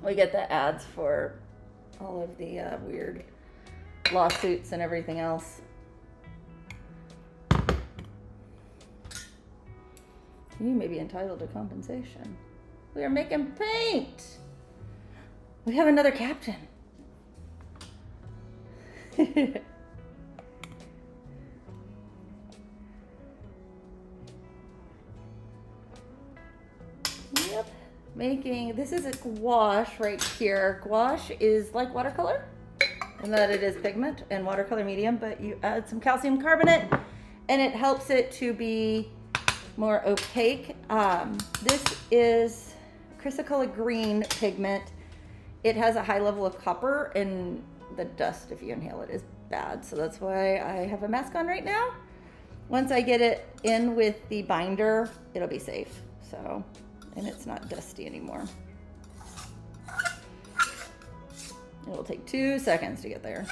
We get the ads for all of the weird lawsuits and everything else. You may be entitled to compensation. We are making paint. We have another captain. Yep. This is a gouache right here. Gouache is like watercolor in that it is pigment and watercolor medium, but you add some calcium carbonate and it helps it to be more opaque. This is Chrysocolla Green pigment. It has a high level of copper, and the dust, if you inhale it, is bad. So that's why I have a mask on right now. Once I get it in with the binder, it'll be safe. So, and it's not dusty anymore. It'll take 2 seconds to get there.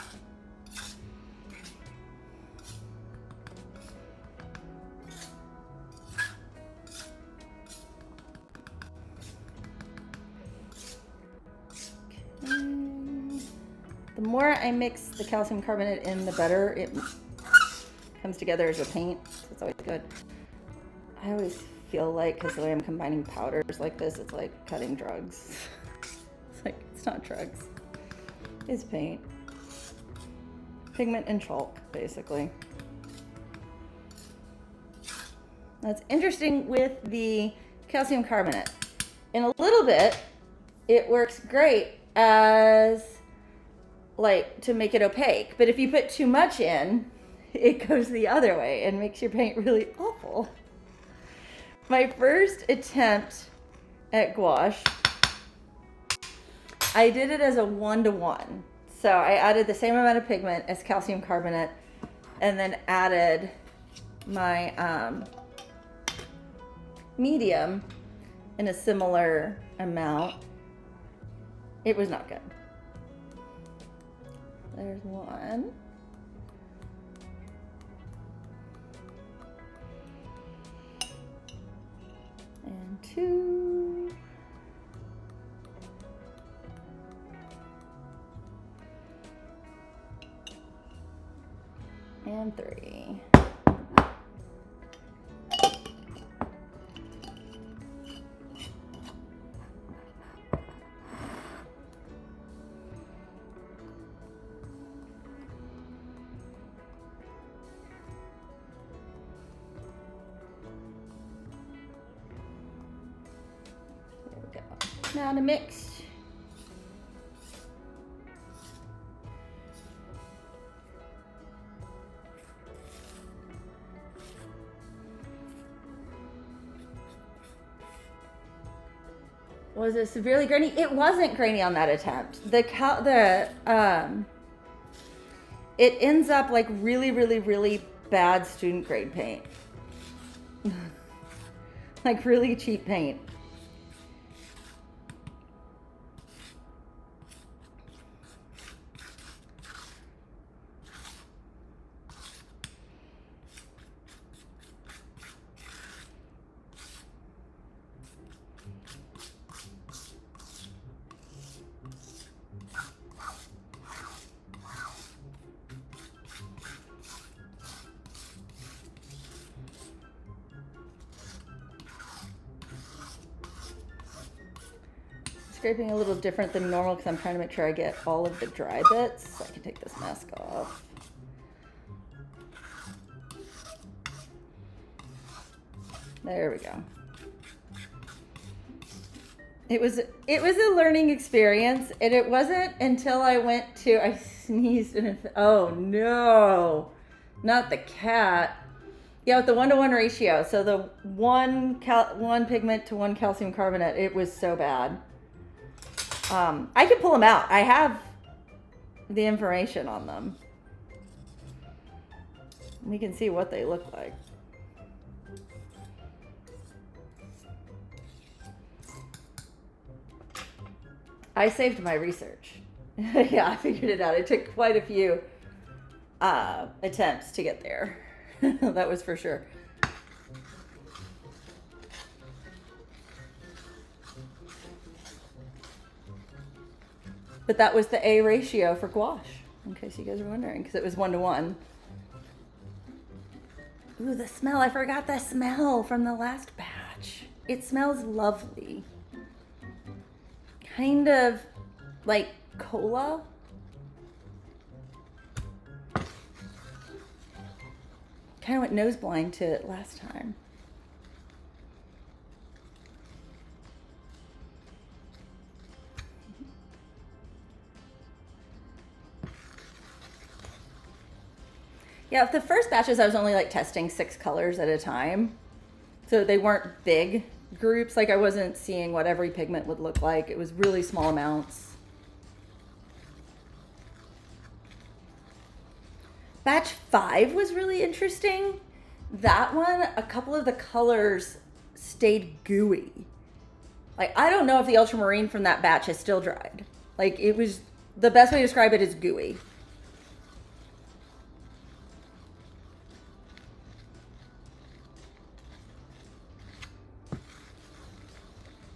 The more I mix the calcium carbonate in, the better it comes together as a paint. So it's always good. I always feel like, because the way I'm combining powders like this, it's like cutting drugs. It's like, it's not drugs. It's paint. Pigment and chalk, basically. That's interesting with the calcium carbonate. In a little bit, it works great as like to make it opaque. But if you put too much in, it goes the other way and makes your paint really awful. My first attempt at gouache, I did it as a 1-to-1. So I added the same amount of pigment as calcium carbonate and then added my medium in a similar amount. It was not good. There's one. And 2. And 3. Now to mix. Was it severely grainy? It wasn't grainy on that attempt. It ends up like really, really, really bad student grade paint. Like really cheap paint. Scraping a little different than normal because I'm trying to make sure I get all of the dry bits so I can take this mask off. There we go. It was a learning experience, and it wasn't until I sneezed and oh no, not the cat. Yeah, with the 1-to-1 ratio. So the one pigment to 1 calcium carbonate, it was so bad. I can pull them out. I have the information on them. We can see what they look like. I saved my research. Yeah, I figured it out. It took quite a few attempts to get there. That was for sure. But that was the A ratio for gouache, in case you guys are wondering, because it was 1-to-1. Ooh, the smell. I forgot the smell from the last batch. It smells lovely. Kind of like cola. Kind of went nose blind to it last time. Yeah, the first batches I was only like testing 6 colors at a time. So they weren't big groups. Like I wasn't seeing what every pigment would look like. It was really small amounts. Batch 5 was really interesting. That one, a couple of the colors stayed gooey. Like I don't know if the ultramarine from that batch is still dried. Like it was, the best way to describe it is gooey.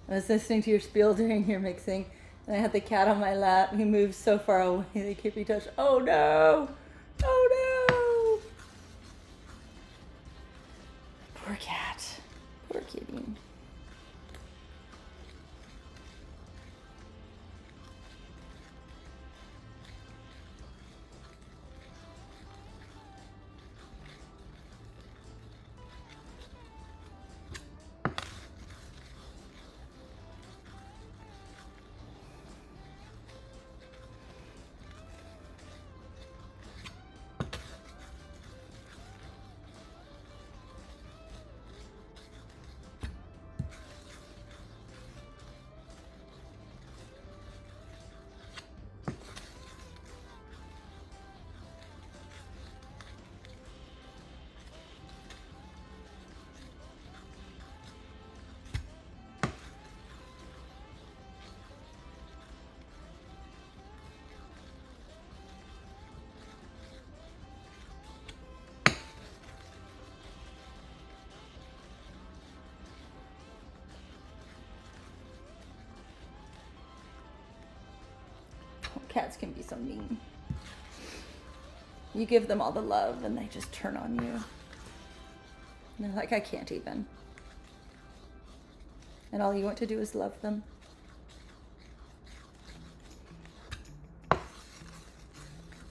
I was listening to your spiel during your mixing, and I had the cat on my lap. He moves so far away they can't be touched. Oh no! Oh no! Poor cat. Poor kitty. Cats can be so mean. You give them all the love and they just turn on you. And they're like, I can't even. And all you want to do is love them.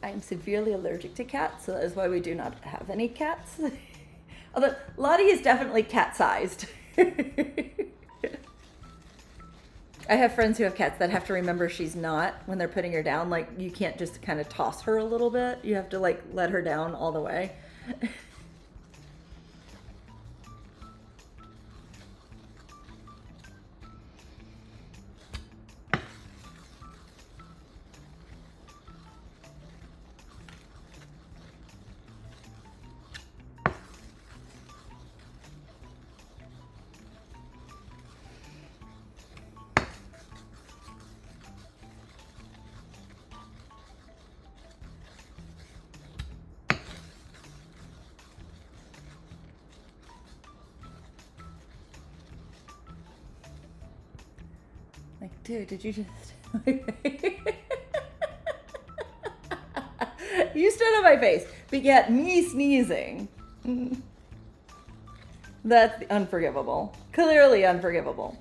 I am severely allergic to cats, so that is why we do not have any cats. Although Lottie is definitely cat-sized. I have friends who have cats that have to remember she's not when they're putting her down. Like, you can't just kind of toss her a little bit. You have to, like, let her down all the way. Like, dude, did you just... You stood on my face, but yet me sneezing. That's unforgivable. Clearly unforgivable.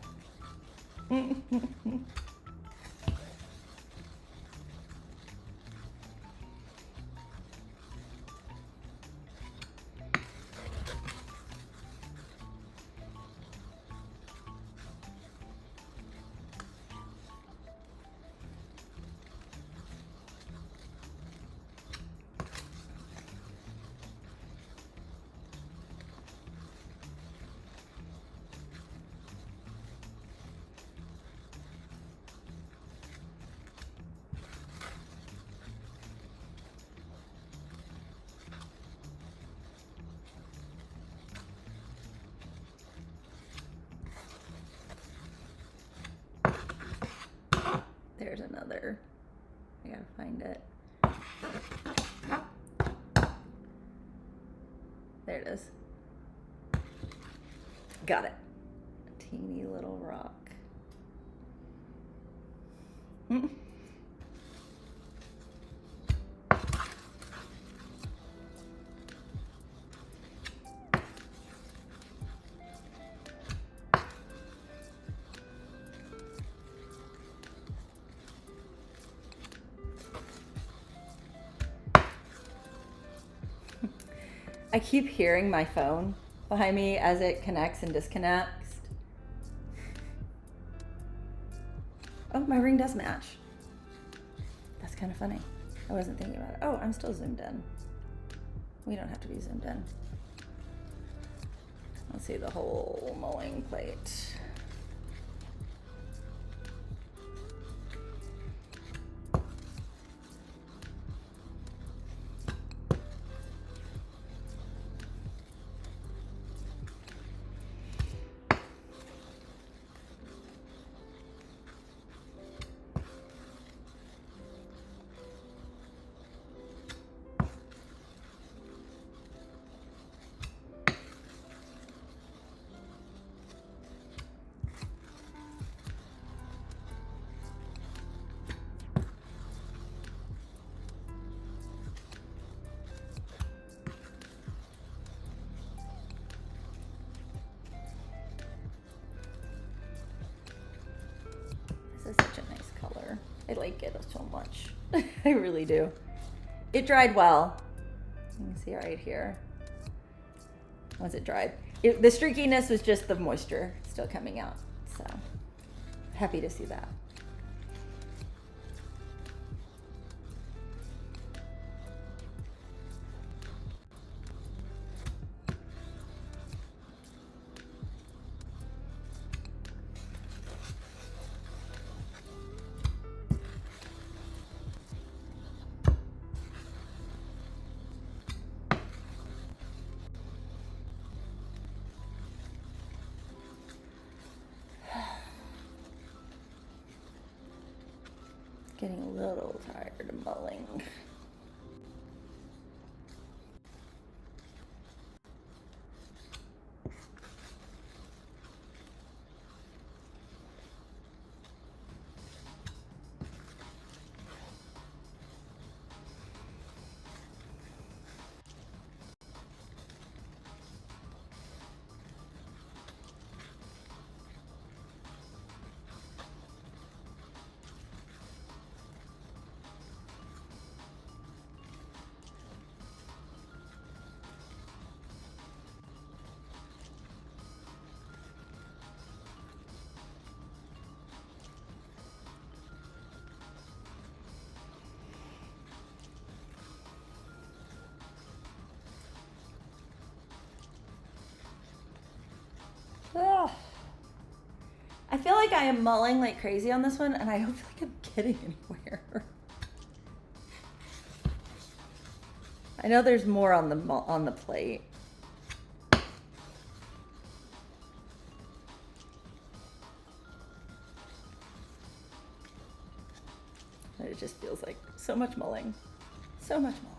There's another. I gotta find it. There it is. Got it. A teeny little rock. I keep hearing my phone behind me as it connects and disconnects. Oh, my ring does match. That's kind of funny. I wasn't thinking about it. Oh, I'm still zoomed in. We don't have to be zoomed in. Let's see the whole mulling plate. This is such a nice color. I like it so much. I really do. It dried well. You can see right here. Once it dried. The streakiness was just the moisture still coming out. So happy to see that. Getting a little tired of mulling. Ugh. I feel like I am mulling like crazy on this one, and I don't feel like I'm getting anywhere. I know there's more on the plate. It just feels like so much mulling. So much mulling.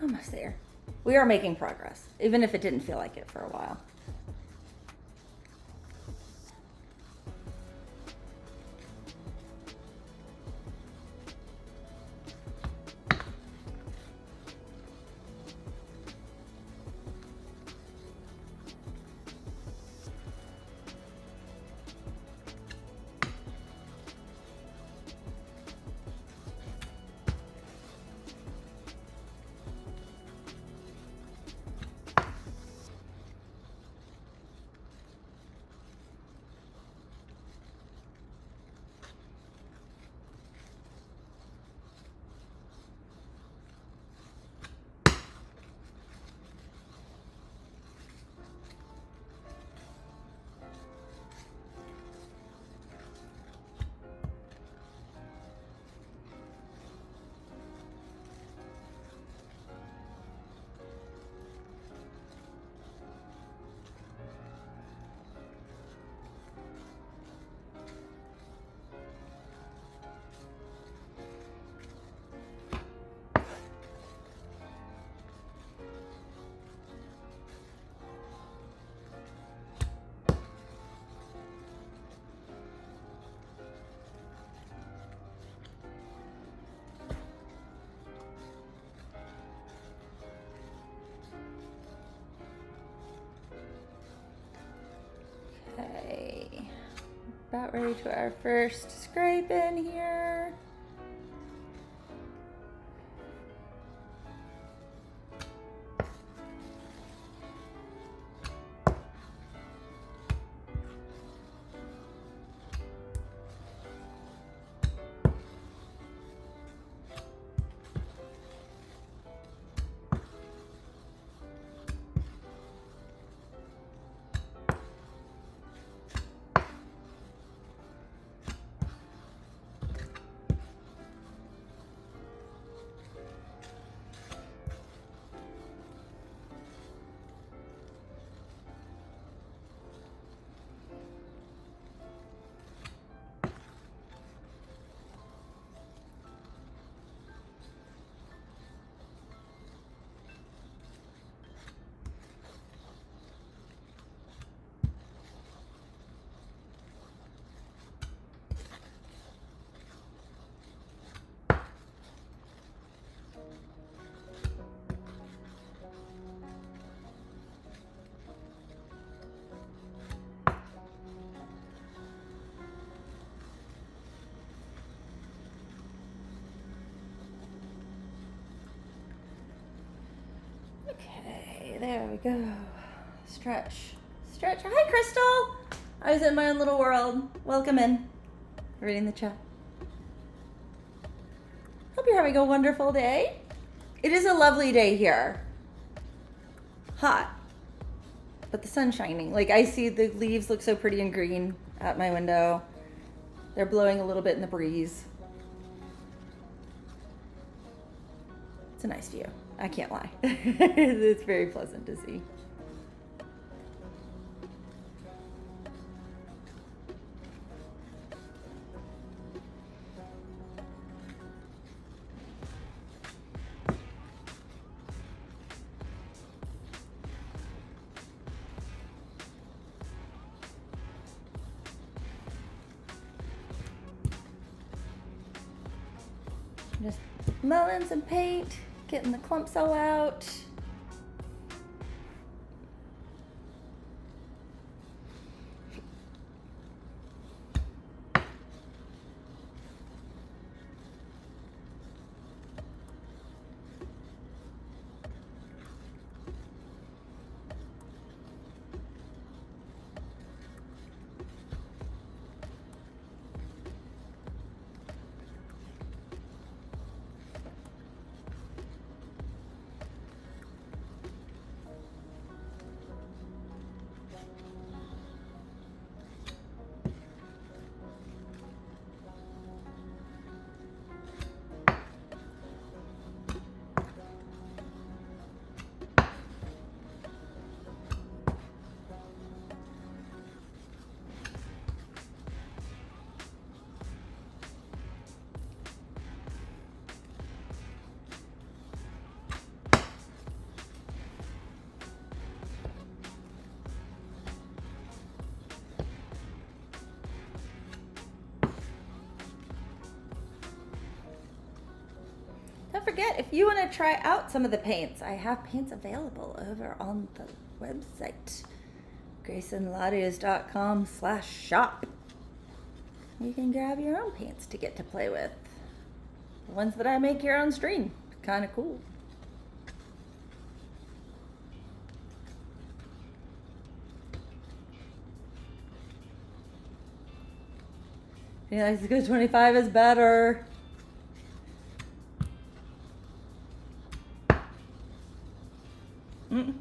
Almost there. We are making progress, even if it didn't feel like it for a while. Okay, about ready to our first scrape in here. There we go. Stretch. Stretch. Hi, Crystal. I was in my own little world. Welcome in. Reading the chat. Hope you're having a wonderful day. It is a lovely day here. Hot. But the sun's shining. Like, I see the leaves look so pretty and green at my window. They're blowing a little bit in the breeze. It's a nice view. I can't lie. It's very pleasant to see. Just mulling some paint, getting the clumps all out. Don't forget, if you want to try out some of the paints, I have paints available over on the website, graysonlatios.com/shop. You can grab your own paints to get to play with. The ones that I make here on stream, kind of cool. Yeah, it's good. 25 is better. Mm.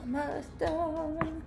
Almost done.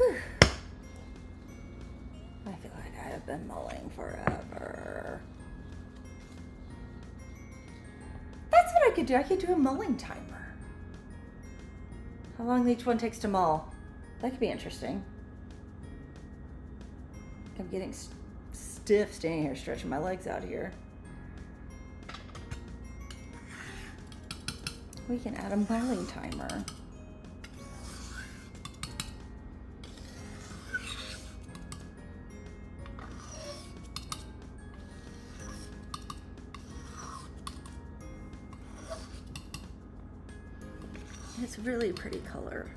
Whew. I feel like I have been mulling forever. That's what I could do. I could do a mulling timer. How long each one takes to mull. That could be interesting. I'm getting stiff standing here, stretching my legs out here. We can add a mulling timer. It's a really pretty color.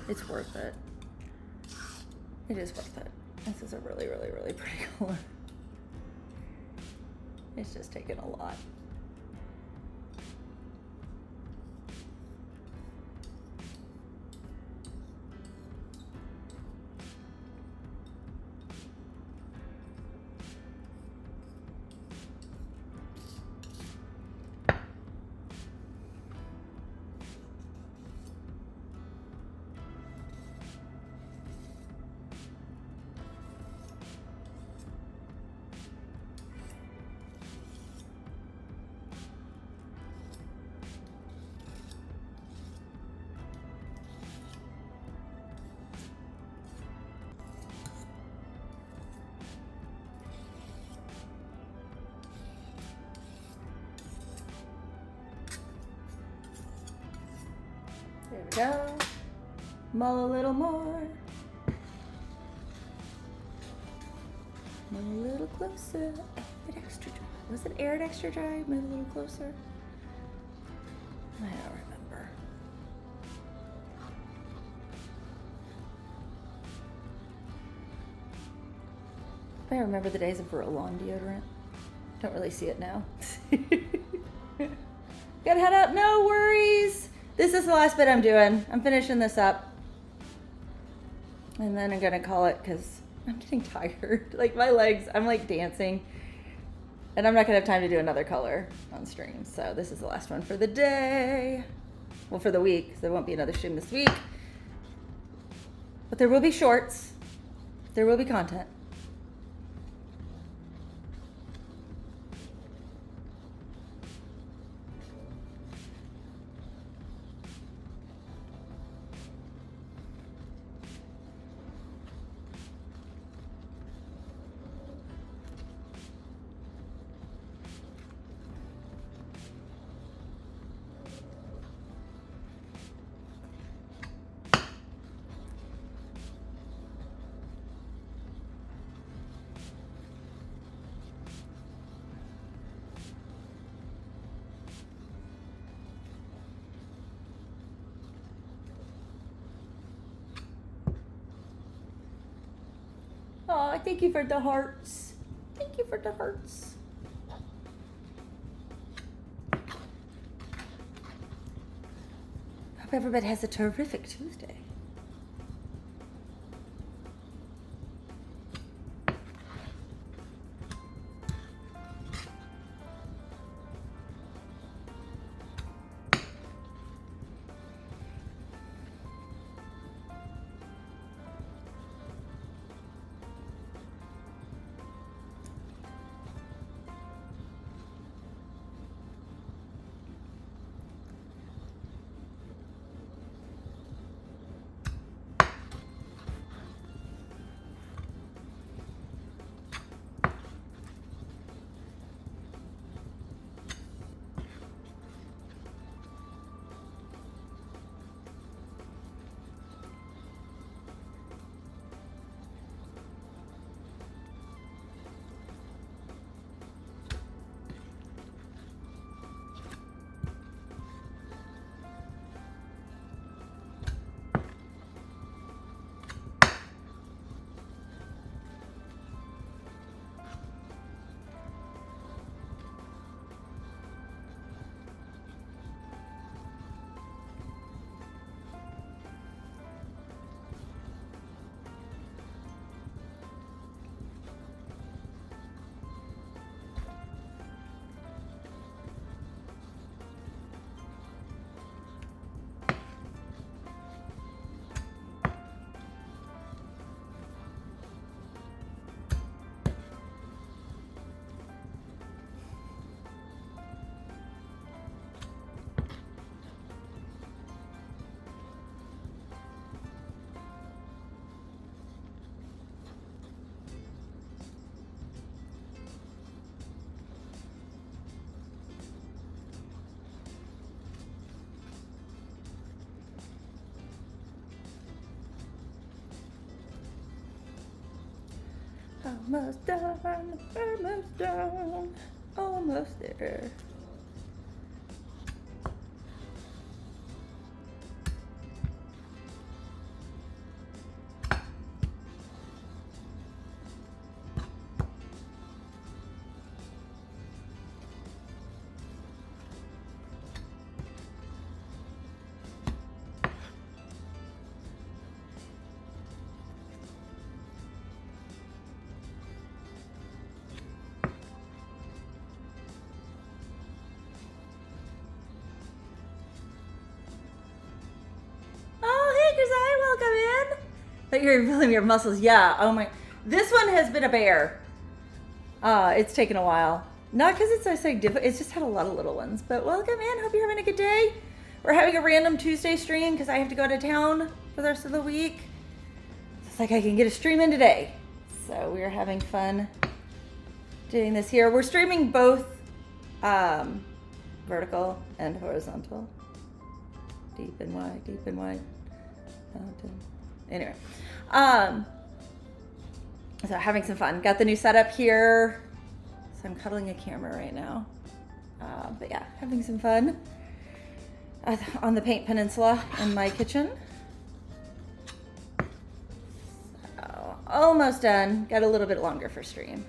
It's worth it. It is worth it. This is a really, really, really pretty color. It's just taken a lot. There we go. Mull a little more. Move a little closer. Air it extra dry. Was it aired extra dry? Move a little closer. I don't remember. I remember the days of roll-on deodorant. Don't really see it now. Gotta head up. No worries. This is the last bit I'm doing. I'm finishing this up. And then I'm gonna call it because I'm getting tired. Like my legs, I'm like dancing. And I'm not gonna have time to do another color on stream. So this is the last one for the day. Well, for the week, because there won't be another stream this week. But there will be shorts. There will be content. Oh, thank you for the hearts. Thank you for the hearts. Hope everybody has a terrific Tuesday. Almost done, almost done, almost there. Welcome in. But you're feeling your muscles. Yeah. Oh my. This one has been a bear. It's taken a while. Not because it's so difficult. It's just had a lot of little ones. But welcome in. Hope you're having a good day. We're having a random Tuesday stream because I have to go to town for the rest of the week. It's like I can get a stream in today. So we're having fun doing this here. We're streaming both vertical and horizontal. Deep and wide, deep and wide. Anyway, so having some fun. Got the new setup here. So I'm cuddling a camera right now. But yeah, having some fun on the Paint Peninsula in my kitchen. So, almost done. Got a little bit longer for stream.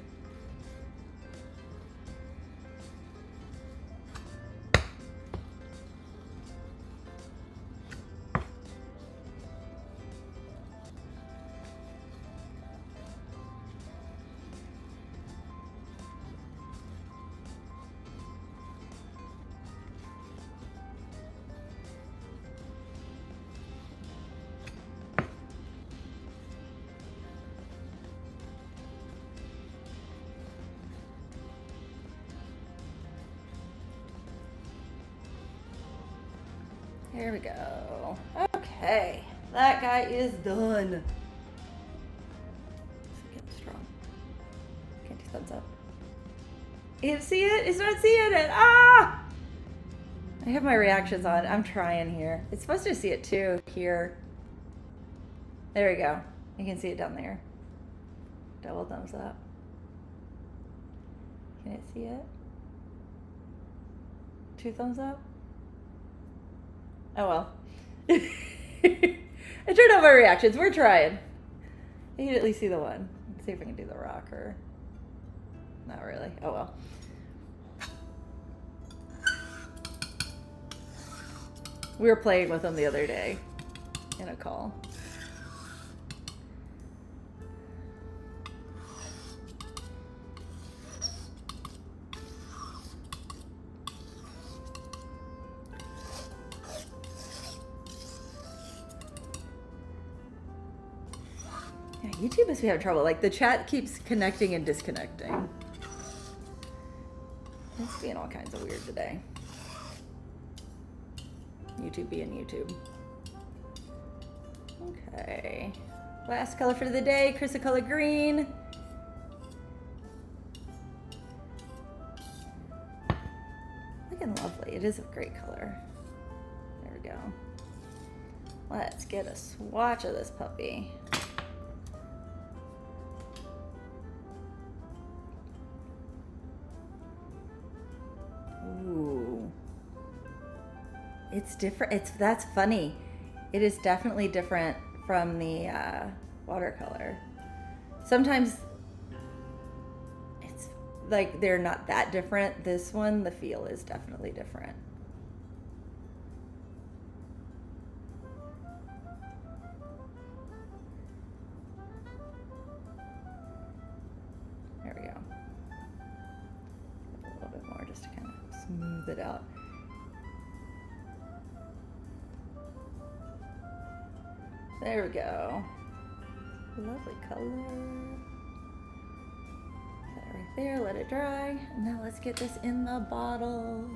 There we go. Okay, that guy is done. It's getting strong. Can't do thumbs up. You see it? It's not seeing it. Ah! I have my reactions on. I'm trying here. It's supposed to see it too here. There we go. You can see it down there. Double thumbs up. Can it see it? 2 thumbs up? Oh well. I turned on my reactions. We're trying. You can at least see the one. Let's see if I can do the rock or not really. Oh well. We were playing with them the other day in a call. YouTube must be having trouble. Like the chat keeps connecting and disconnecting. It's being all kinds of weird today. YouTube being YouTube. Okay. Last color for the day, Chrysocolla Green. Looking lovely. It is a great color. There we go. Let's get a swatch of this puppy. Ooh. It's different. That's funny. It is definitely different from the watercolor. Sometimes it's like they're not that different. This one, the feel is definitely different. There we go. A little bit more just to kind of smooth it out. There we go. Lovely color. Put that right there, let it dry. And now let's get this in the bottle.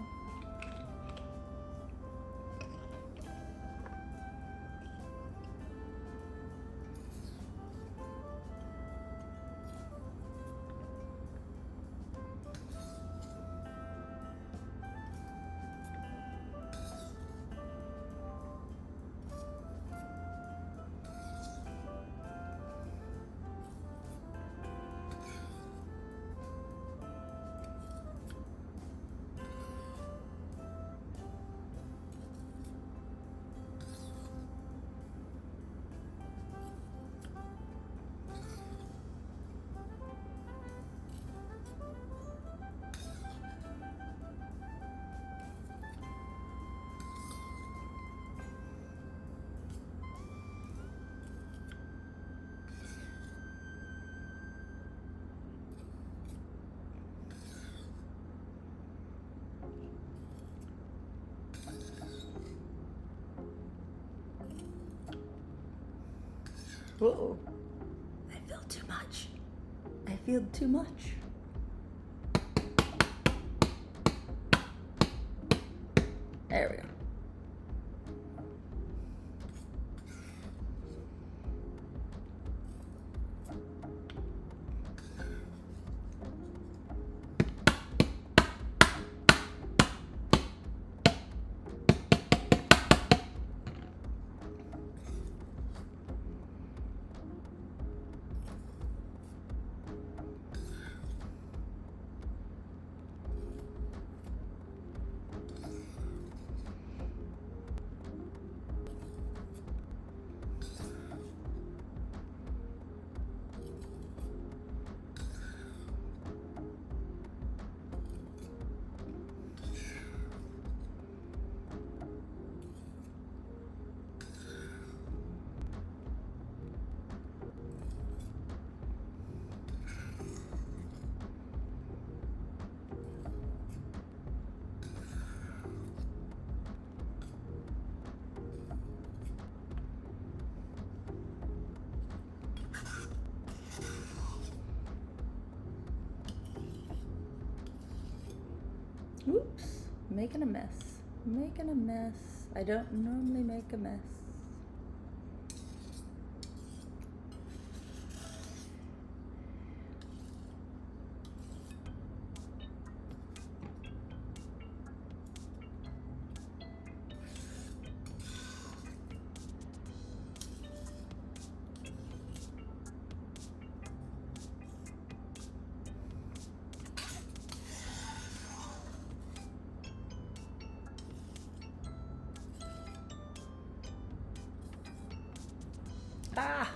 Uh-oh. I feel too much. I feel too much. There we go. Oops, making a mess. Making a mess. I don't normally make a mess. Ah!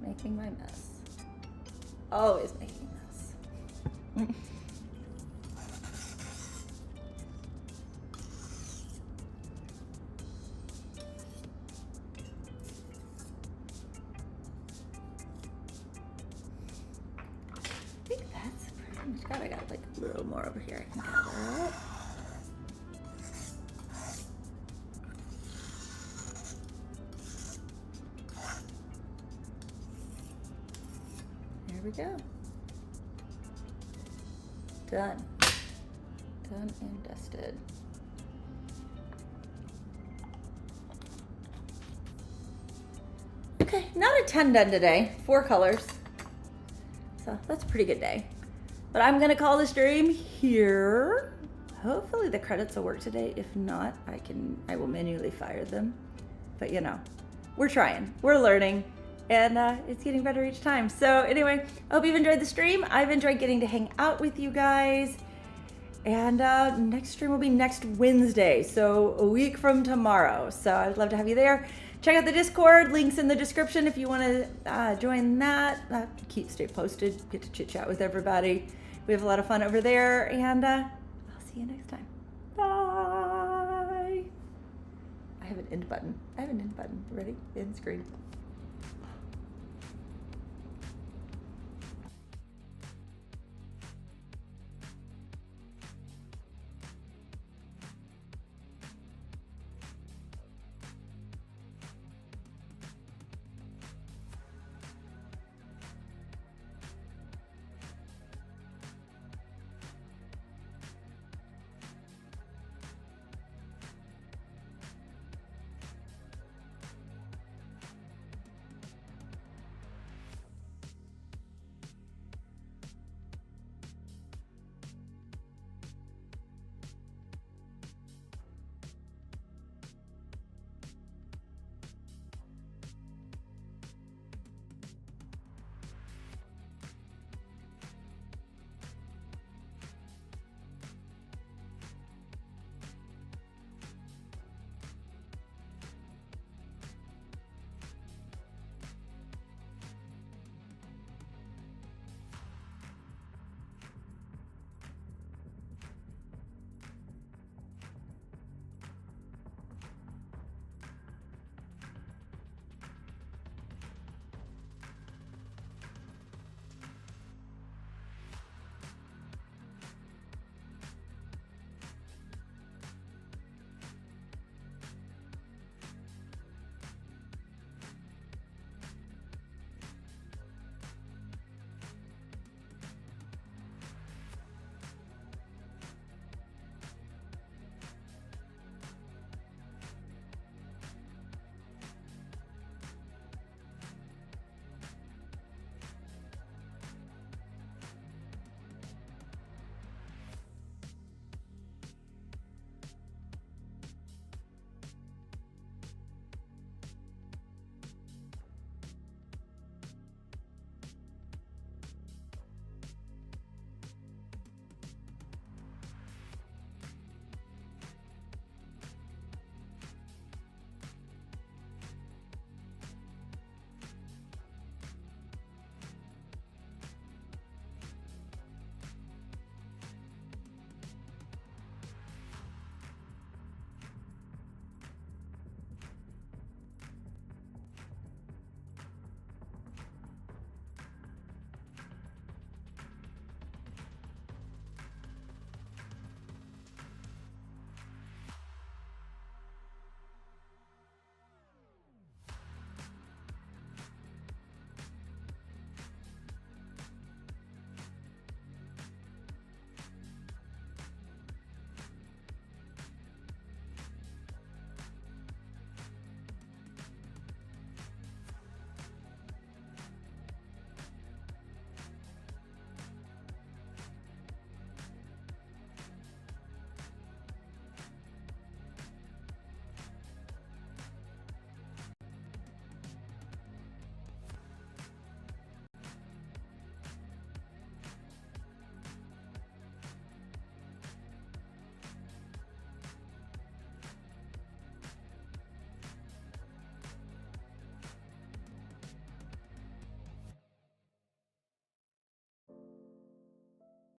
Making my mess. Always making a mess. I think that's pretty much got. I got like a little more over here. I can gather it. There we go. Done. Done and dusted. Okay, not a 10 done today. 4 colors. So that's a pretty good day. But I'm gonna call the stream here. Hopefully the credits will work today. If not, I will manually fire them. But you know, we're trying, we're learning, and it's getting better each time. So anyway, I hope you've enjoyed the stream. I've enjoyed getting to hang out with you guys. And next stream will be next Wednesday, so a week from tomorrow. So I'd love to have you there. Check out the Discord, links in the description if you want to join that. Stay posted, get to chit chat with everybody. We have a lot of fun over there, and I'll see you next time. Bye. I have an end button. Ready? End screen.